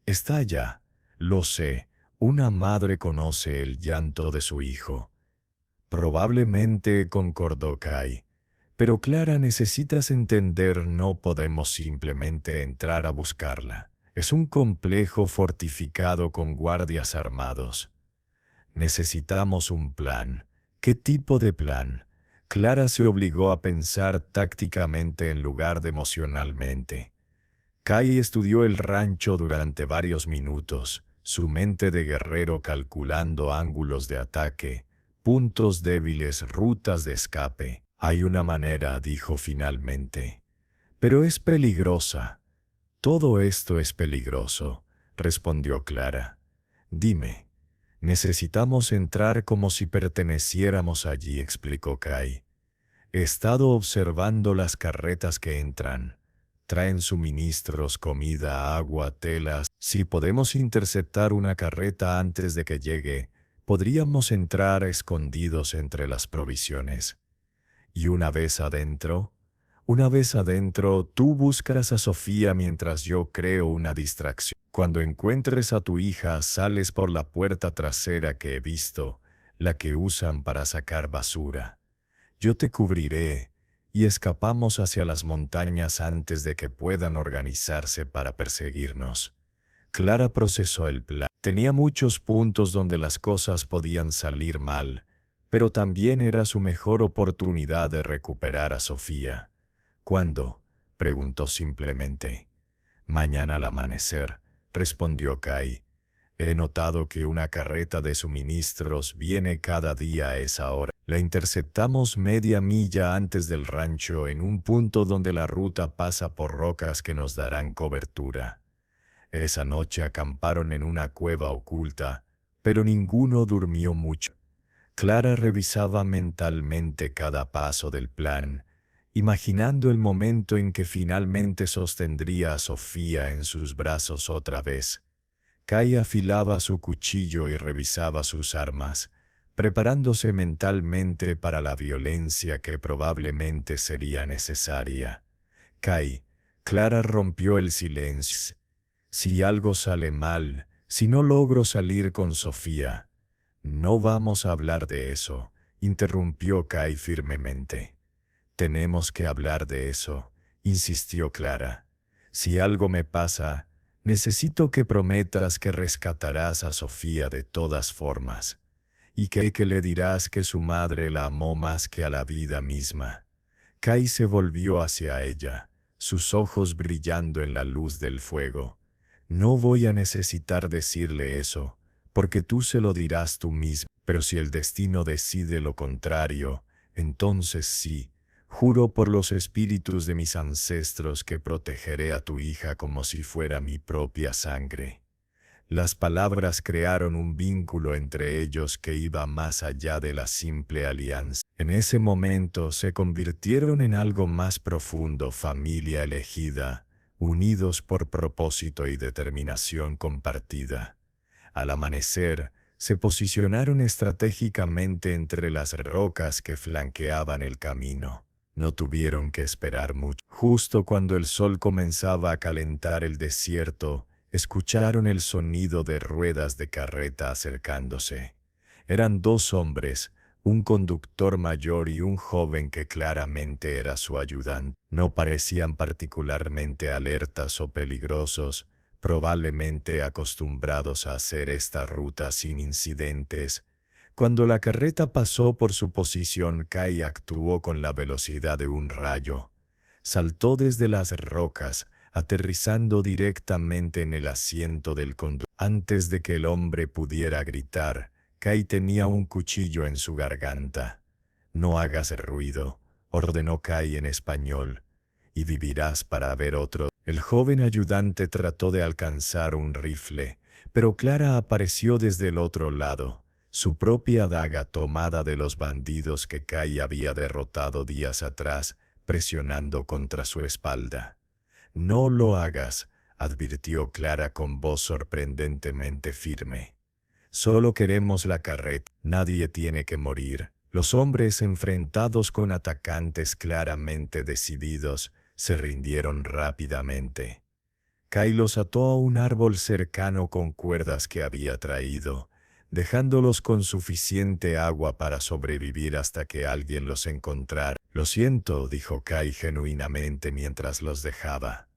Está allá. Lo sé. Una madre conoce el llanto de su hijo. Probablemente, concordó Kai. Pero Clara, necesitas entender, no podemos simplemente entrar a buscarla. Es un complejo fortificado con guardias armados. Necesitamos un plan. ¿Qué tipo de plan? Clara se obligó a pensar tácticamente en lugar de emocionalmente. Kai estudió el rancho durante varios minutos, su mente de guerrero calculando ángulos de ataque, puntos débiles, rutas de escape. Hay una manera, dijo finalmente. Pero es peligrosa. Todo esto es peligroso, respondió Clara. Dime. Necesitamos entrar como si perteneciéramos allí, explicó Kai. He estado observando las carretas que entran. Traen suministros, comida, agua, telas. Si podemos interceptar una carreta antes de que llegue, podríamos entrar escondidos entre las provisiones. Y una vez adentro, tú buscarás a Sofía mientras yo creo una distracción. Cuando encuentres a tu hija, sales por la puerta trasera que he visto, la que usan para sacar basura. Yo te cubriré, y escapamos hacia las montañas antes de que puedan organizarse para perseguirnos. Clara procesó el plan. Tenía muchos puntos donde las cosas podían salir mal, pero también era su mejor oportunidad de recuperar a Sofía. ¿Cuándo?, preguntó simplemente. Mañana al amanecer, respondió Kai. He notado que una carreta de suministros viene cada día a esa hora. La interceptamos media milla antes del rancho en un punto donde la ruta pasa por rocas que nos darán cobertura. Esa noche acamparon en una cueva oculta, pero ninguno durmió mucho. Clara revisaba mentalmente cada paso del plan, imaginando el momento en que finalmente sostendría a Sofía en sus brazos otra vez. Kai afilaba su cuchillo y revisaba sus armas, preparándose mentalmente para la violencia que probablemente sería necesaria. Kai, Clara rompió el silencio. Si algo sale mal, si no logro salir con Sofía. No vamos a hablar de eso, interrumpió Kai firmemente. Tenemos que hablar de eso, insistió Clara. Si algo me pasa, necesito que prometas que rescatarás a Sofía de todas formas, y que le dirás que su madre la amó más que a la vida misma. Kai se volvió hacia ella, sus ojos brillando en la luz del fuego. No voy a necesitar decirle eso, porque tú se lo dirás tú misma, pero si el destino decide lo contrario, entonces sí. Juro por los espíritus de mis ancestros que protegeré a tu hija como si fuera mi propia sangre. Las palabras crearon un vínculo entre ellos que iba más allá de la simple alianza. En ese momento se convirtieron en algo más profundo, familia elegida, unidos por propósito y determinación compartida. Al amanecer, se posicionaron estratégicamente entre las rocas que flanqueaban el camino. No tuvieron que esperar mucho. Justo cuando el sol comenzaba a calentar el desierto, escucharon el sonido de ruedas de carreta acercándose. Eran dos hombres, un conductor mayor y un joven que claramente era su ayudante. No parecían particularmente alertas o peligrosos, probablemente acostumbrados a hacer esta ruta sin incidentes. Cuando la carreta pasó por su posición, Kai actuó con la velocidad de un rayo. Saltó desde las rocas, aterrizando directamente en el asiento del conductor. Antes de que el hombre pudiera gritar, Kai tenía un cuchillo en su garganta. «No hagas ruido», ordenó Kai en español, «y vivirás para ver otro». El joven ayudante trató de alcanzar un rifle, pero Clara apareció desde el otro lado, su propia daga tomada de los bandidos que Kai había derrotado días atrás, presionando contra su espalda. «No lo hagas», advirtió Clara con voz sorprendentemente firme. «Solo queremos la carreta. Nadie tiene que morir». Los hombres, enfrentados con atacantes claramente decididos, se rindieron rápidamente. Kai los ató a un árbol cercano con cuerdas que había traído, dejándolos con suficiente agua para sobrevivir hasta que alguien los encontrara. «Lo siento», dijo Kai genuinamente mientras los dejaba.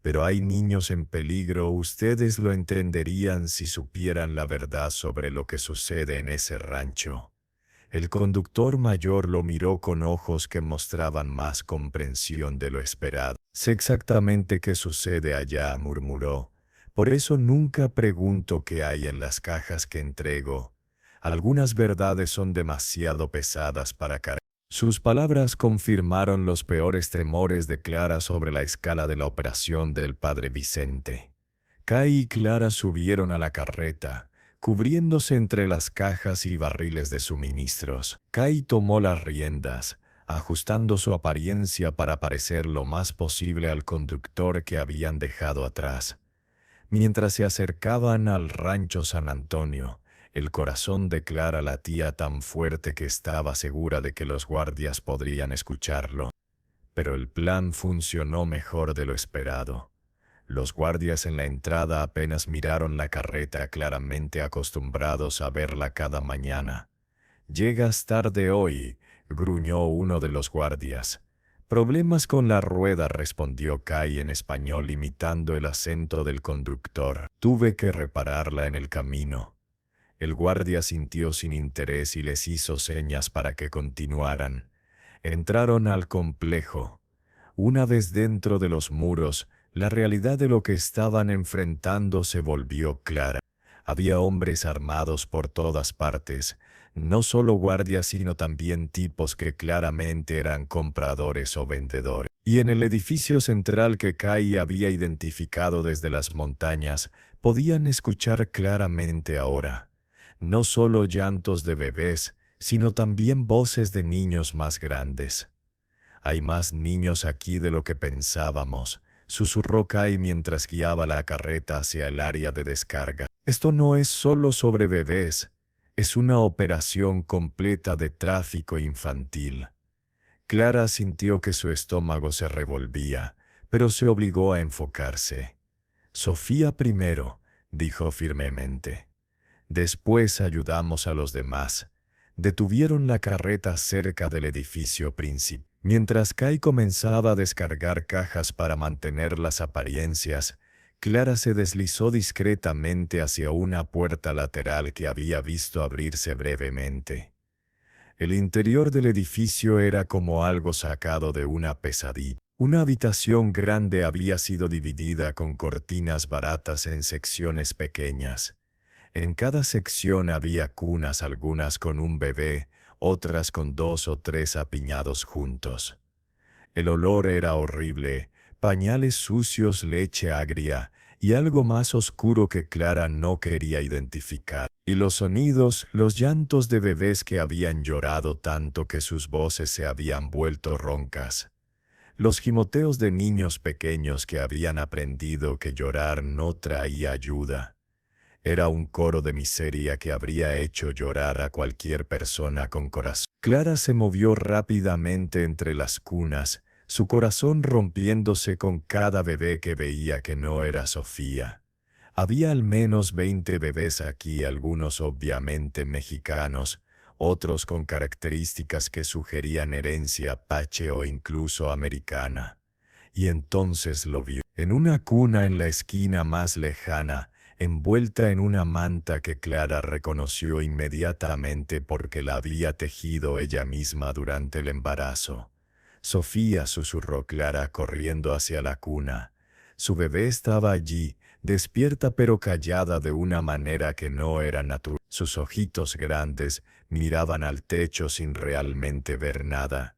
«Pero hay niños en peligro. Ustedes lo entenderían si supieran la verdad sobre lo que sucede en ese rancho». El conductor mayor lo miró con ojos que mostraban más comprensión de lo esperado. «Sé exactamente qué sucede allá», murmuró. «Por eso nunca pregunto qué hay en las cajas que entrego. Algunas verdades son demasiado pesadas para cargar». Sus palabras confirmaron los peores temores de Clara sobre la escala de la operación del padre Vicente. Kai y Clara subieron a la carreta, cubriéndose entre las cajas y barriles de suministros. Kai tomó las riendas, ajustando su apariencia para parecer lo más posible al conductor que habían dejado atrás. Mientras se acercaban al rancho San Antonio, el corazón de Clara latía tan fuerte que estaba segura de que los guardias podrían escucharlo. Pero el plan funcionó mejor de lo esperado. Los guardias en la entrada apenas miraron la carreta, claramente acostumbrados a verla cada mañana. «Llegas tarde hoy», gruñó uno de los guardias. «Problemas con la rueda», respondió Kai en español imitando el acento del conductor. «Tuve que repararla en el camino». El guardia sintió sin interés y les hizo señas para que continuaran. Entraron al complejo. Una vez dentro de los muros, la realidad de lo que estaban enfrentando se volvió clara. Había hombres armados por todas partes, no solo guardias sino también tipos que claramente eran compradores o vendedores. Y en el edificio central que Kai había identificado desde las montañas, podían escuchar claramente ahora. No solo llantos de bebés, sino también voces de niños más grandes. «Hay más niños aquí de lo que pensábamos», susurró Kai mientras guiaba la carreta hacia el área de descarga. «Esto no es solo sobre bebés, es una operación completa de tráfico infantil». Clara sintió que su estómago se revolvía, pero se obligó a enfocarse. «Sofía primero», dijo firmemente. «Después ayudamos a los demás». Detuvieron la carreta cerca del edificio principal. Mientras Kai comenzaba a descargar cajas para mantener las apariencias, Clara se deslizó discretamente hacia una puerta lateral que había visto abrirse brevemente. El interior del edificio era como algo sacado de una pesadilla. Una habitación grande había sido dividida con cortinas baratas en secciones pequeñas. En cada sección había cunas, algunas con un bebé, otras con 2 o 3 apiñados juntos. El olor era horrible, pañales sucios, leche agria y algo más oscuro que Clara no quería identificar. Y los sonidos, los llantos de bebés que habían llorado tanto que sus voces se habían vuelto roncas. Los gimoteos de niños pequeños que habían aprendido que llorar no traía ayuda. Era un coro de miseria que habría hecho llorar a cualquier persona con corazón. Clara se movió rápidamente entre las cunas, su corazón rompiéndose con cada bebé que veía que no era Sofía. Había al menos 20 bebés aquí, algunos obviamente mexicanos, otros con características que sugerían herencia apache o incluso americana. Y entonces lo vio. En una cuna en la esquina más lejana, envuelta en una manta que Clara reconoció inmediatamente porque la había tejido ella misma durante el embarazo. «Sofía», susurró Clara corriendo hacia la cuna. Su bebé estaba allí, despierta pero callada de una manera que no era natural. Sus ojitos grandes miraban al techo sin realmente ver nada.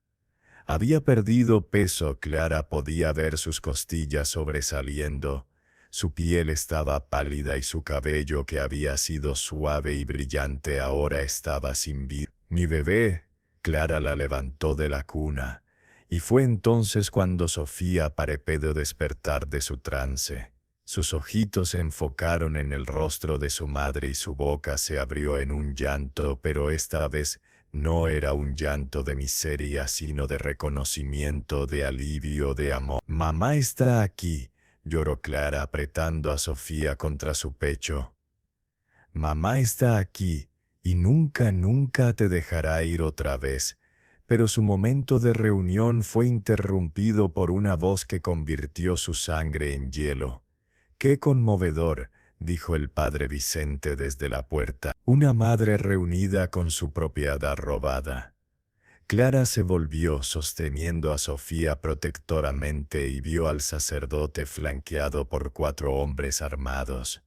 Había perdido peso, Clara podía ver sus costillas sobresaliendo. Su piel estaba pálida y su cabello, que había sido suave y brillante, ahora estaba sin vida. «Mi bebé», Clara la levantó de la cuna. Y fue entonces cuando Sofía pareció despertar de su trance. Sus ojitos se enfocaron en el rostro de su madre y su boca se abrió en un llanto, pero esta vez no era un llanto de miseria, sino de reconocimiento, de alivio, de amor. «Mamá está aquí», lloró Clara apretando a Sofía contra su pecho. «Mamá está aquí y nunca, nunca te dejará ir otra vez». Pero su momento de reunión fue interrumpido por una voz que convirtió su sangre en hielo. «¡Qué conmovedor!», dijo el padre Vicente desde la puerta. «Una madre reunida con su propiedad robada». Clara se volvió sosteniendo a Sofía protectoramente y vio al sacerdote flanqueado por 4 hombres armados.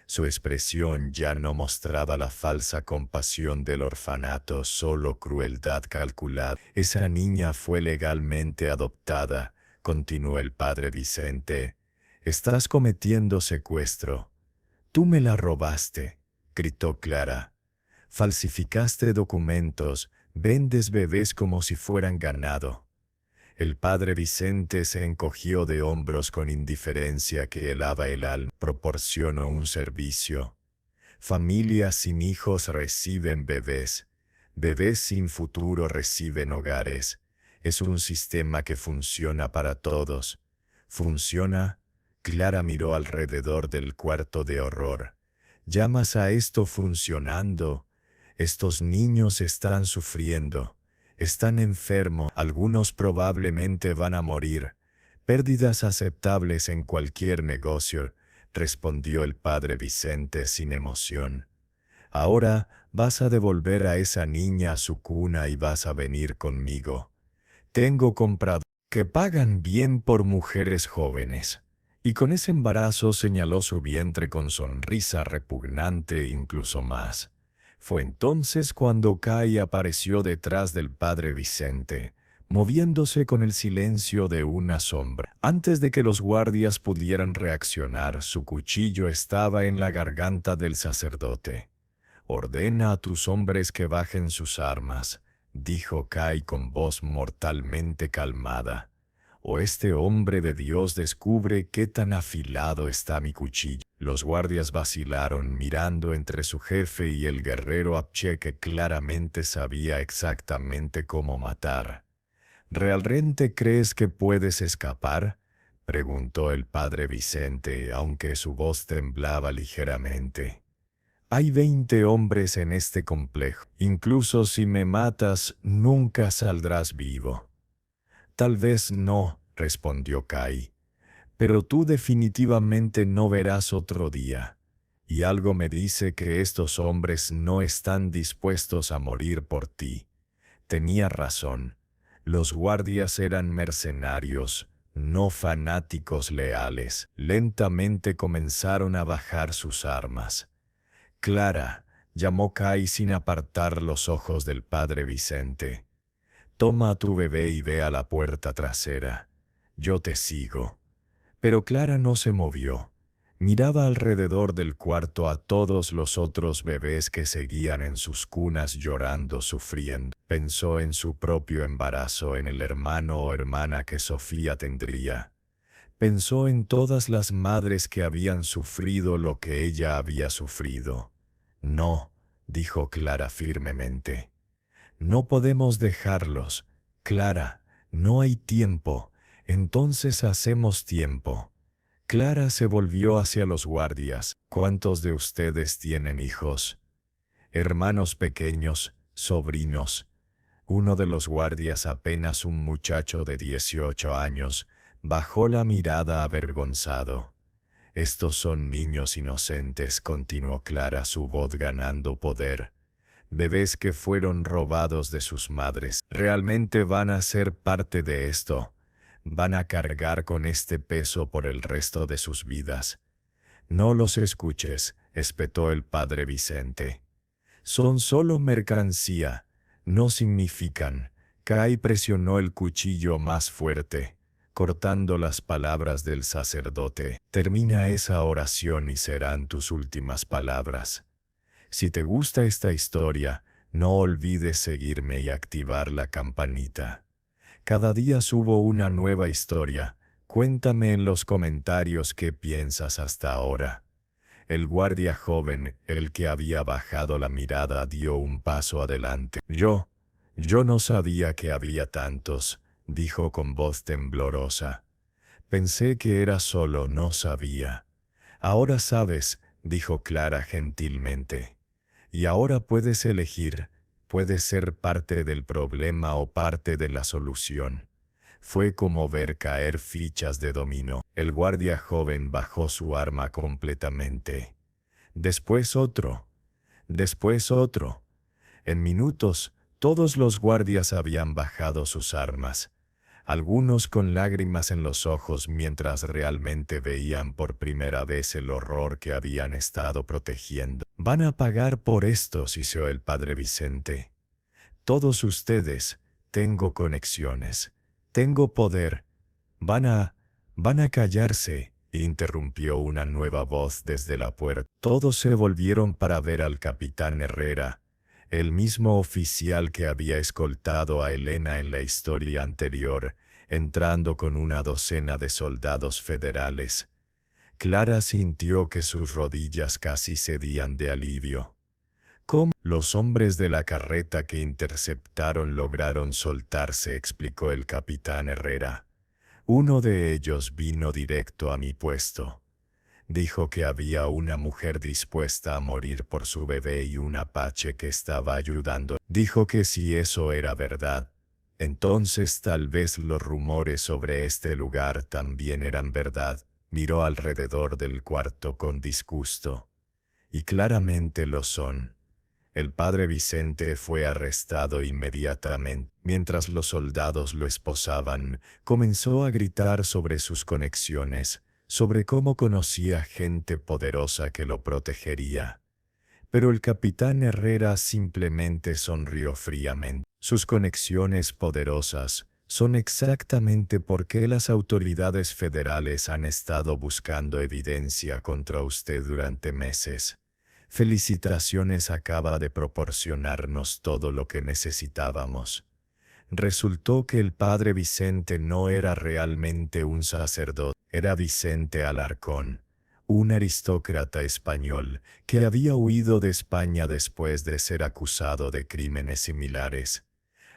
Su expresión ya no mostraba la falsa compasión del orfanato, solo crueldad calculada. «Esa niña fue legalmente adoptada», continuó el padre Vicente. «Estás cometiendo secuestro». «Tú me la robaste», gritó Clara. «Falsificaste documentos, vendes bebés como si fueran ganado». El padre Vicente se encogió de hombros con indiferencia que helaba el alma. «Proporciono un servicio. Familias sin hijos reciben bebés. Bebés sin futuro reciben hogares. Es un sistema que funciona para todos». «¿Funciona?». Clara miró alrededor del cuarto de horror. «¿Llamas a esto funcionando? Estos niños están sufriendo. Están enfermos, algunos probablemente van a morir. Pérdidas aceptables en cualquier negocio», respondió el padre Vicente sin emoción. Ahora vas a devolver a esa niña a su cuna y vas a venir conmigo. Tengo compradores que pagan bien por mujeres jóvenes. Y con ese embarazo señaló su vientre con sonrisa repugnante incluso más. Fue entonces cuando Kai apareció detrás del padre Vicente, moviéndose con el silencio de una sombra. Antes de que los guardias pudieran reaccionar, su cuchillo estaba en la garganta del sacerdote. «Ordena a tus hombres que bajen sus armas», dijo Kai con voz mortalmente calmada. «O este hombre de Dios descubre qué tan afilado está mi cuchillo». Los guardias vacilaron mirando entre su jefe y el guerrero Apche, que claramente sabía exactamente cómo matar. «¿Realmente crees que puedes escapar?», preguntó el padre Vicente, aunque su voz temblaba ligeramente. «Hay 20 hombres en este complejo. Incluso si me matas, nunca saldrás vivo». «Tal vez no», respondió Kai, «pero tú definitivamente no verás otro día. Y algo me dice que estos hombres no están dispuestos a morir por ti». Tenía razón. Los guardias eran mercenarios, no fanáticos leales. Lentamente comenzaron a bajar sus armas. «Clara», llamó Kai sin apartar los ojos del padre Vicente. «Toma a tu bebé y ve a la puerta trasera. Yo te sigo». Pero Clara no se movió. Miraba alrededor del cuarto a todos los otros bebés que seguían en sus cunas llorando, sufriendo. Pensó en su propio embarazo, en el hermano o hermana que Sofía tendría. Pensó en todas las madres que habían sufrido lo que ella había sufrido. «No», dijo Clara firmemente. «No podemos dejarlos. Clara, no hay tiempo. Entonces hacemos tiempo». Clara se volvió hacia los guardias. «¿Cuántos de ustedes tienen hijos? Hermanos pequeños, sobrinos». Uno de los guardias, apenas un muchacho de 18 años, bajó la mirada avergonzado. «Estos son niños inocentes», continuó Clara, su voz ganando poder. «Bebés que fueron robados de sus madres. Realmente van a ser parte de esto. Van a cargar con este peso por el resto de sus vidas». «No los escuches», espetó el padre Vicente. «Son solo mercancía. No significan». Kai presionó el cuchillo más fuerte, cortando las palabras del sacerdote. «Termina esa oración y serán tus últimas palabras. Si te gusta esta historia, no olvides seguirme y activar la campanita. Cada día subo una nueva historia. Cuéntame en los comentarios qué piensas hasta ahora». El guardia joven, el que había bajado la mirada, dio un paso adelante. Yo no sabía que había tantos», dijo con voz temblorosa. «Pensé que era solo, no sabía». «Ahora sabes», dijo Clara gentilmente. «Y ahora puedes elegir, puedes ser parte del problema o parte de la solución». Fue como ver caer fichas de dominó. El guardia joven bajó su arma completamente. Después otro. Después otro. En minutos, todos los guardias habían bajado sus armas, algunos con lágrimas en los ojos mientras realmente veían por primera vez el horror que habían estado protegiendo. «Van a pagar por esto», siseó el padre Vicente. «Todos ustedes, tengo conexiones, tengo poder. Van a callarse», interrumpió una nueva voz desde la puerta. Todos se volvieron para ver al capitán Herrera, el mismo oficial que había escoltado a Elena en la historia anterior, entrando con una docena de soldados federales. Clara sintió que sus rodillas casi cedían de alivio. «¿Cómo?» «Los hombres de la carreta que interceptaron lograron soltarse», explicó el capitán Herrera. «Uno de ellos vino directo a mi puesto. Dijo que había una mujer dispuesta a morir por su bebé y un apache que estaba ayudando. Dijo que si eso era verdad, entonces tal vez los rumores sobre este lugar también eran verdad». Miró alrededor del cuarto con disgusto. «Y claramente lo son. El padre Vicente fue arrestado inmediatamente. Mientras los soldados lo esposaban, comenzó a gritar sobre sus conexiones, sobre cómo conocía gente poderosa que lo protegería. Pero el capitán Herrera simplemente sonrió fríamente. Sus conexiones poderosas son exactamente porque las autoridades federales han estado buscando evidencia contra usted durante meses. Felicitaciones, acaba de proporcionarnos todo lo que necesitábamos. Resultó que el padre Vicente no era realmente un sacerdote, era Vicente Alarcón, un aristócrata español que había huido de España después de ser acusado de crímenes similares.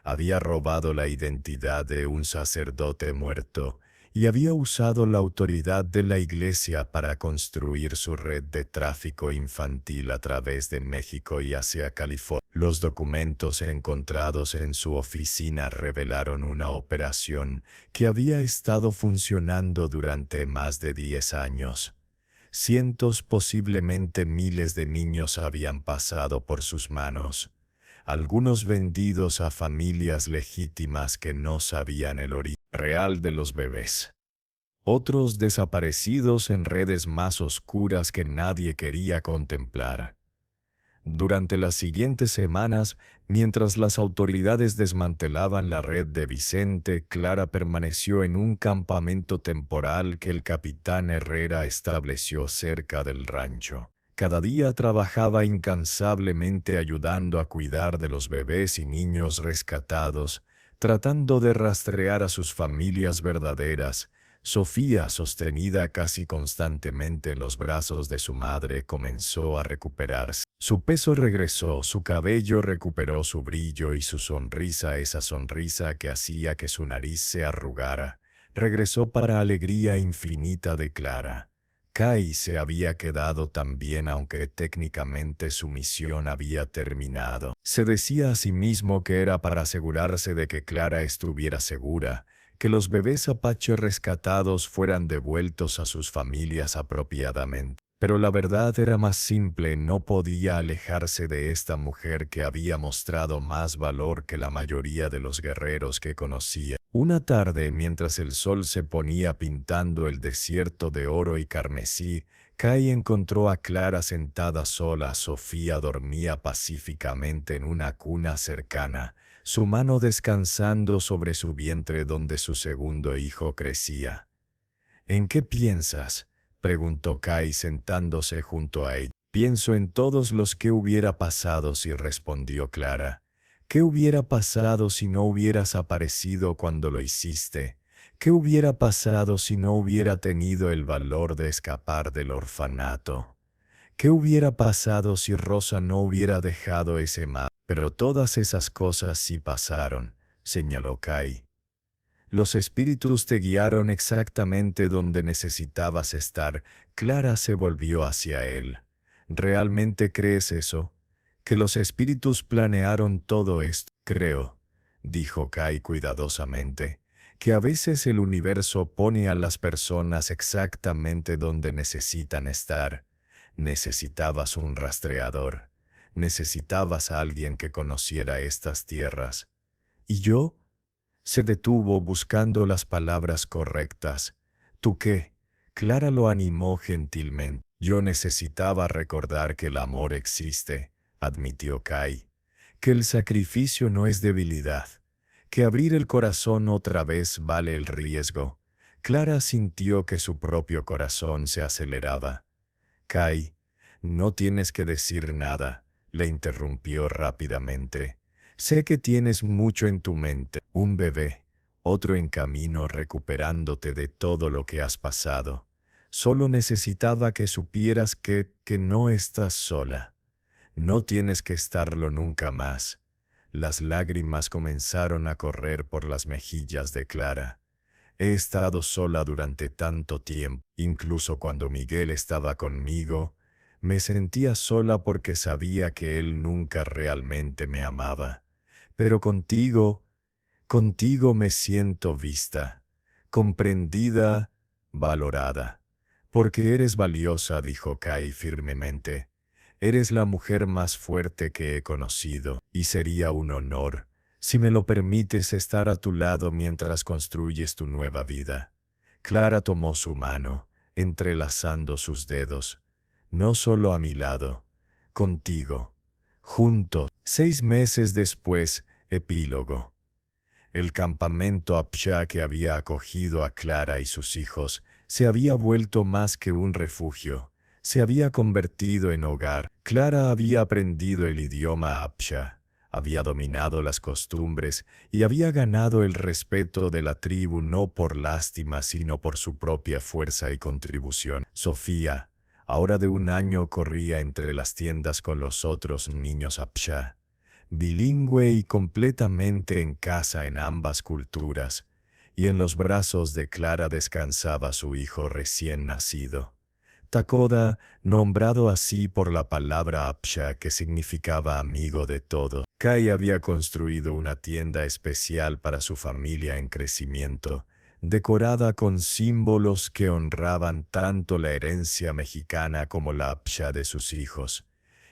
Había robado la identidad de un sacerdote muerto y había usado la autoridad de la Iglesia para construir su red de tráfico infantil a través de México y hacia California. Los documentos encontrados en su oficina revelaron una operación que había estado funcionando durante más de 10 años. Cientos, posiblemente miles de niños habían pasado por sus manos, algunos vendidos a familias legítimas que no sabían el origen real de los bebés. Otros desaparecidos en redes más oscuras que nadie quería contemplar. Durante las siguientes semanas, mientras las autoridades desmantelaban la red de Vicente, Clara permaneció en un campamento temporal que el capitán Herrera estableció cerca del rancho. Cada día trabajaba incansablemente ayudando a cuidar de los bebés y niños rescatados, tratando de rastrear a sus familias verdaderas. Sofía, sostenida casi constantemente en los brazos de su madre, comenzó a recuperarse. Su peso regresó, su cabello recuperó su brillo y su sonrisa, esa sonrisa que hacía que su nariz se arrugara, regresó para alegría infinita de Clara. Kai se había quedado también, aunque técnicamente su misión había terminado. Se decía a sí mismo que era para asegurarse de que Clara estuviera segura, que los bebés apache rescatados fueran devueltos a sus familias apropiadamente. Pero la verdad era más simple, no podía alejarse de esta mujer que había mostrado más valor que la mayoría de los guerreros que conocía. Una tarde, mientras el sol se ponía pintando el desierto de oro y carmesí, Kai encontró a Clara sentada sola. Sofía dormía pacíficamente en una cuna cercana, su mano descansando sobre su vientre donde su segundo hijo crecía. «¿En qué piensas?», preguntó Kai sentándose junto a ella. «Pienso en todos los que hubiera pasado si», respondió Clara. «¿Qué hubiera pasado si no hubieras aparecido cuando lo hiciste? ¿Qué hubiera pasado si no hubiera tenido el valor de escapar del orfanato? ¿Qué hubiera pasado si Rosa no hubiera dejado ese mapa? Pero todas esas cosas sí pasaron», señaló Kai. «Los espíritus te guiaron exactamente donde necesitabas estar». Clara se volvió hacia él. «¿Realmente crees eso? ¿Que los espíritus planearon todo esto?» «Creo», dijo Kai cuidadosamente, «que a veces el universo pone a las personas exactamente donde necesitan estar. Necesitabas un rastreador. Necesitabas a alguien que conociera estas tierras. ¿Y yo?». Se detuvo buscando las palabras correctas. «¿Tú qué?». Clara lo animó gentilmente. «Yo necesitaba recordar que el amor existe», admitió Kai. «Que el sacrificio no es debilidad. Que abrir el corazón otra vez vale el riesgo». Clara sintió que su propio corazón se aceleraba. «Kai, no tienes que decir nada», le interrumpió rápidamente. «Sé que tienes mucho en tu mente. Un bebé, otro en camino recuperándote de todo lo que has pasado. Solo necesitaba que supieras que no estás sola. No tienes que estarlo nunca más». Las lágrimas comenzaron a correr por las mejillas de Clara. «He estado sola durante tanto tiempo. Incluso cuando Miguel estaba conmigo, me sentía sola porque sabía que él nunca realmente me amaba. Pero contigo me siento vista, comprendida, valorada. Porque eres valiosa», dijo Kai firmemente. Eres la mujer más fuerte que he conocido, y sería un honor, si me lo permites, estar a tu lado mientras construyes tu nueva vida. Clara tomó su mano, entrelazando sus dedos. No solo a mi lado, contigo, juntos. 6 meses después, epílogo. El campamento Apsha que había acogido a Clara y sus hijos se había vuelto más que un refugio. Se había convertido en hogar. Clara había aprendido el idioma Apsha, había dominado las costumbres y había ganado el respeto de la tribu no por lástima sino por su propia fuerza y contribución. Sofía, ahora de 1 año, corría entre las tiendas con los otros niños Apsha, bilingüe y completamente en casa en ambas culturas, y en los brazos de Clara descansaba su hijo recién nacido. Takoda, nombrado así por la palabra Apsha que significaba amigo de todos. Kai había construido una tienda especial para su familia en crecimiento, decorada con símbolos que honraban tanto la herencia mexicana como la Apsha de sus hijos.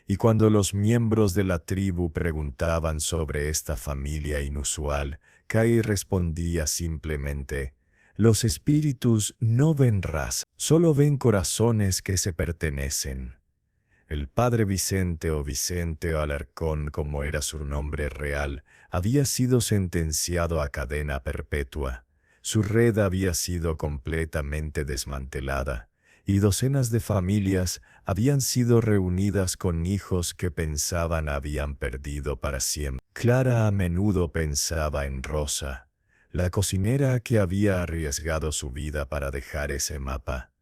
Y cuando los miembros de la tribu preguntaban sobre esta familia inusual, Kai respondía simplemente: los espíritus no ven raza, solo ven corazones que se pertenecen. El padre Vicente o Vicente Alarcón, como era su nombre real, había sido sentenciado a cadena perpetua. Su red había sido completamente desmantelada, y docenas de familias habían sido reunidas con hijos que pensaban habían perdido para siempre. Clara a menudo pensaba en Rosa, la cocinera que había arriesgado su vida para dejar ese mapa.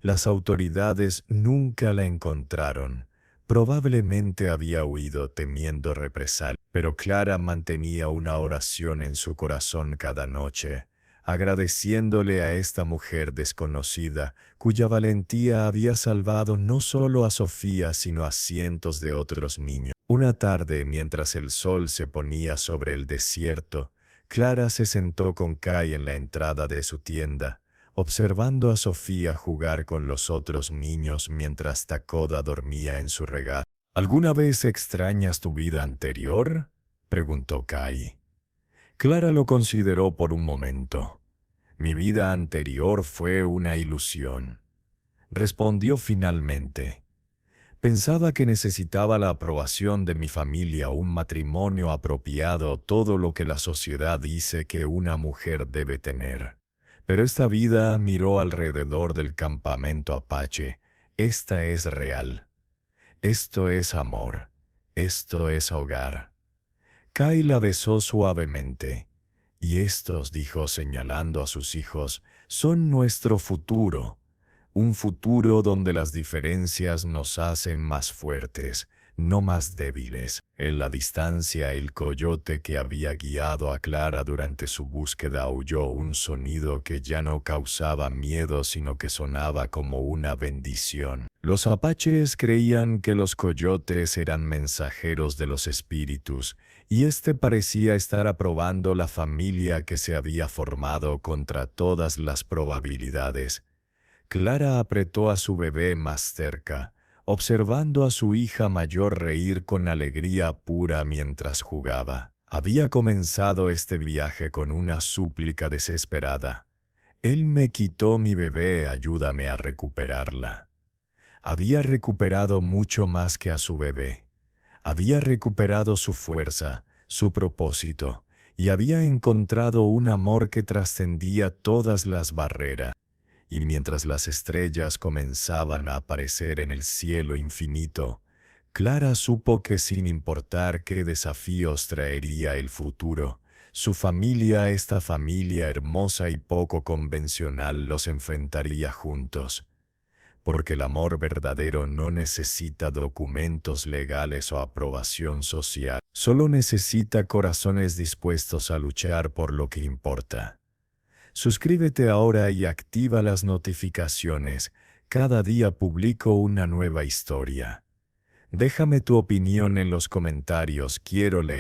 Las autoridades nunca la encontraron. Probablemente había huido temiendo represalias, pero Clara mantenía una oración en su corazón cada noche, agradeciéndole a esta mujer desconocida, cuya valentía había salvado no solo a Sofía sino a cientos de otros niños. Una tarde, mientras el sol se ponía sobre el desierto, Clara se sentó con Kai en la entrada de su tienda, observando a Sofía jugar con los otros niños mientras Takoda dormía en su regazo. ¿Alguna vez extrañas tu vida anterior?, preguntó Kai. Clara lo consideró por un momento. Mi vida anterior fue una ilusión, respondió finalmente. Pensaba que necesitaba la aprobación de mi familia, un matrimonio apropiado, todo lo que la sociedad dice que una mujer debe tener. Pero esta vida miró alrededor del campamento Apache. Esta es real. Esto es amor. Esto es hogar. Kai la besó suavemente. Y estos, dijo señalando a sus hijos, son nuestro futuro. Un futuro donde las diferencias nos hacen más fuertes, no más débiles. En la distancia, el coyote que había guiado a Clara durante su búsqueda aulló un sonido que ya no causaba miedo, sino que sonaba como una bendición. Los apaches creían que los coyotes eran mensajeros de los espíritus, y este parecía estar aprobando la familia que se había formado contra todas las probabilidades. Clara apretó a su bebé más cerca, observando a su hija mayor reír con alegría pura mientras jugaba. Había comenzado este viaje con una súplica desesperada. Él me quitó mi bebé, ayúdame a recuperarla. Había recuperado mucho más que a su bebé. Había recuperado su fuerza, su propósito, y había encontrado un amor que trascendía todas las barreras. Y mientras las estrellas comenzaban a aparecer en el cielo infinito, Clara supo que sin importar qué desafíos traería el futuro, su familia, esta familia hermosa y poco convencional, los enfrentaría juntos. Porque el amor verdadero no necesita documentos legales o aprobación social, solo necesita corazones dispuestos a luchar por lo que importa. Suscríbete ahora y activa las notificaciones. Cada día publico una nueva historia. Déjame tu opinión en los comentarios, quiero leer.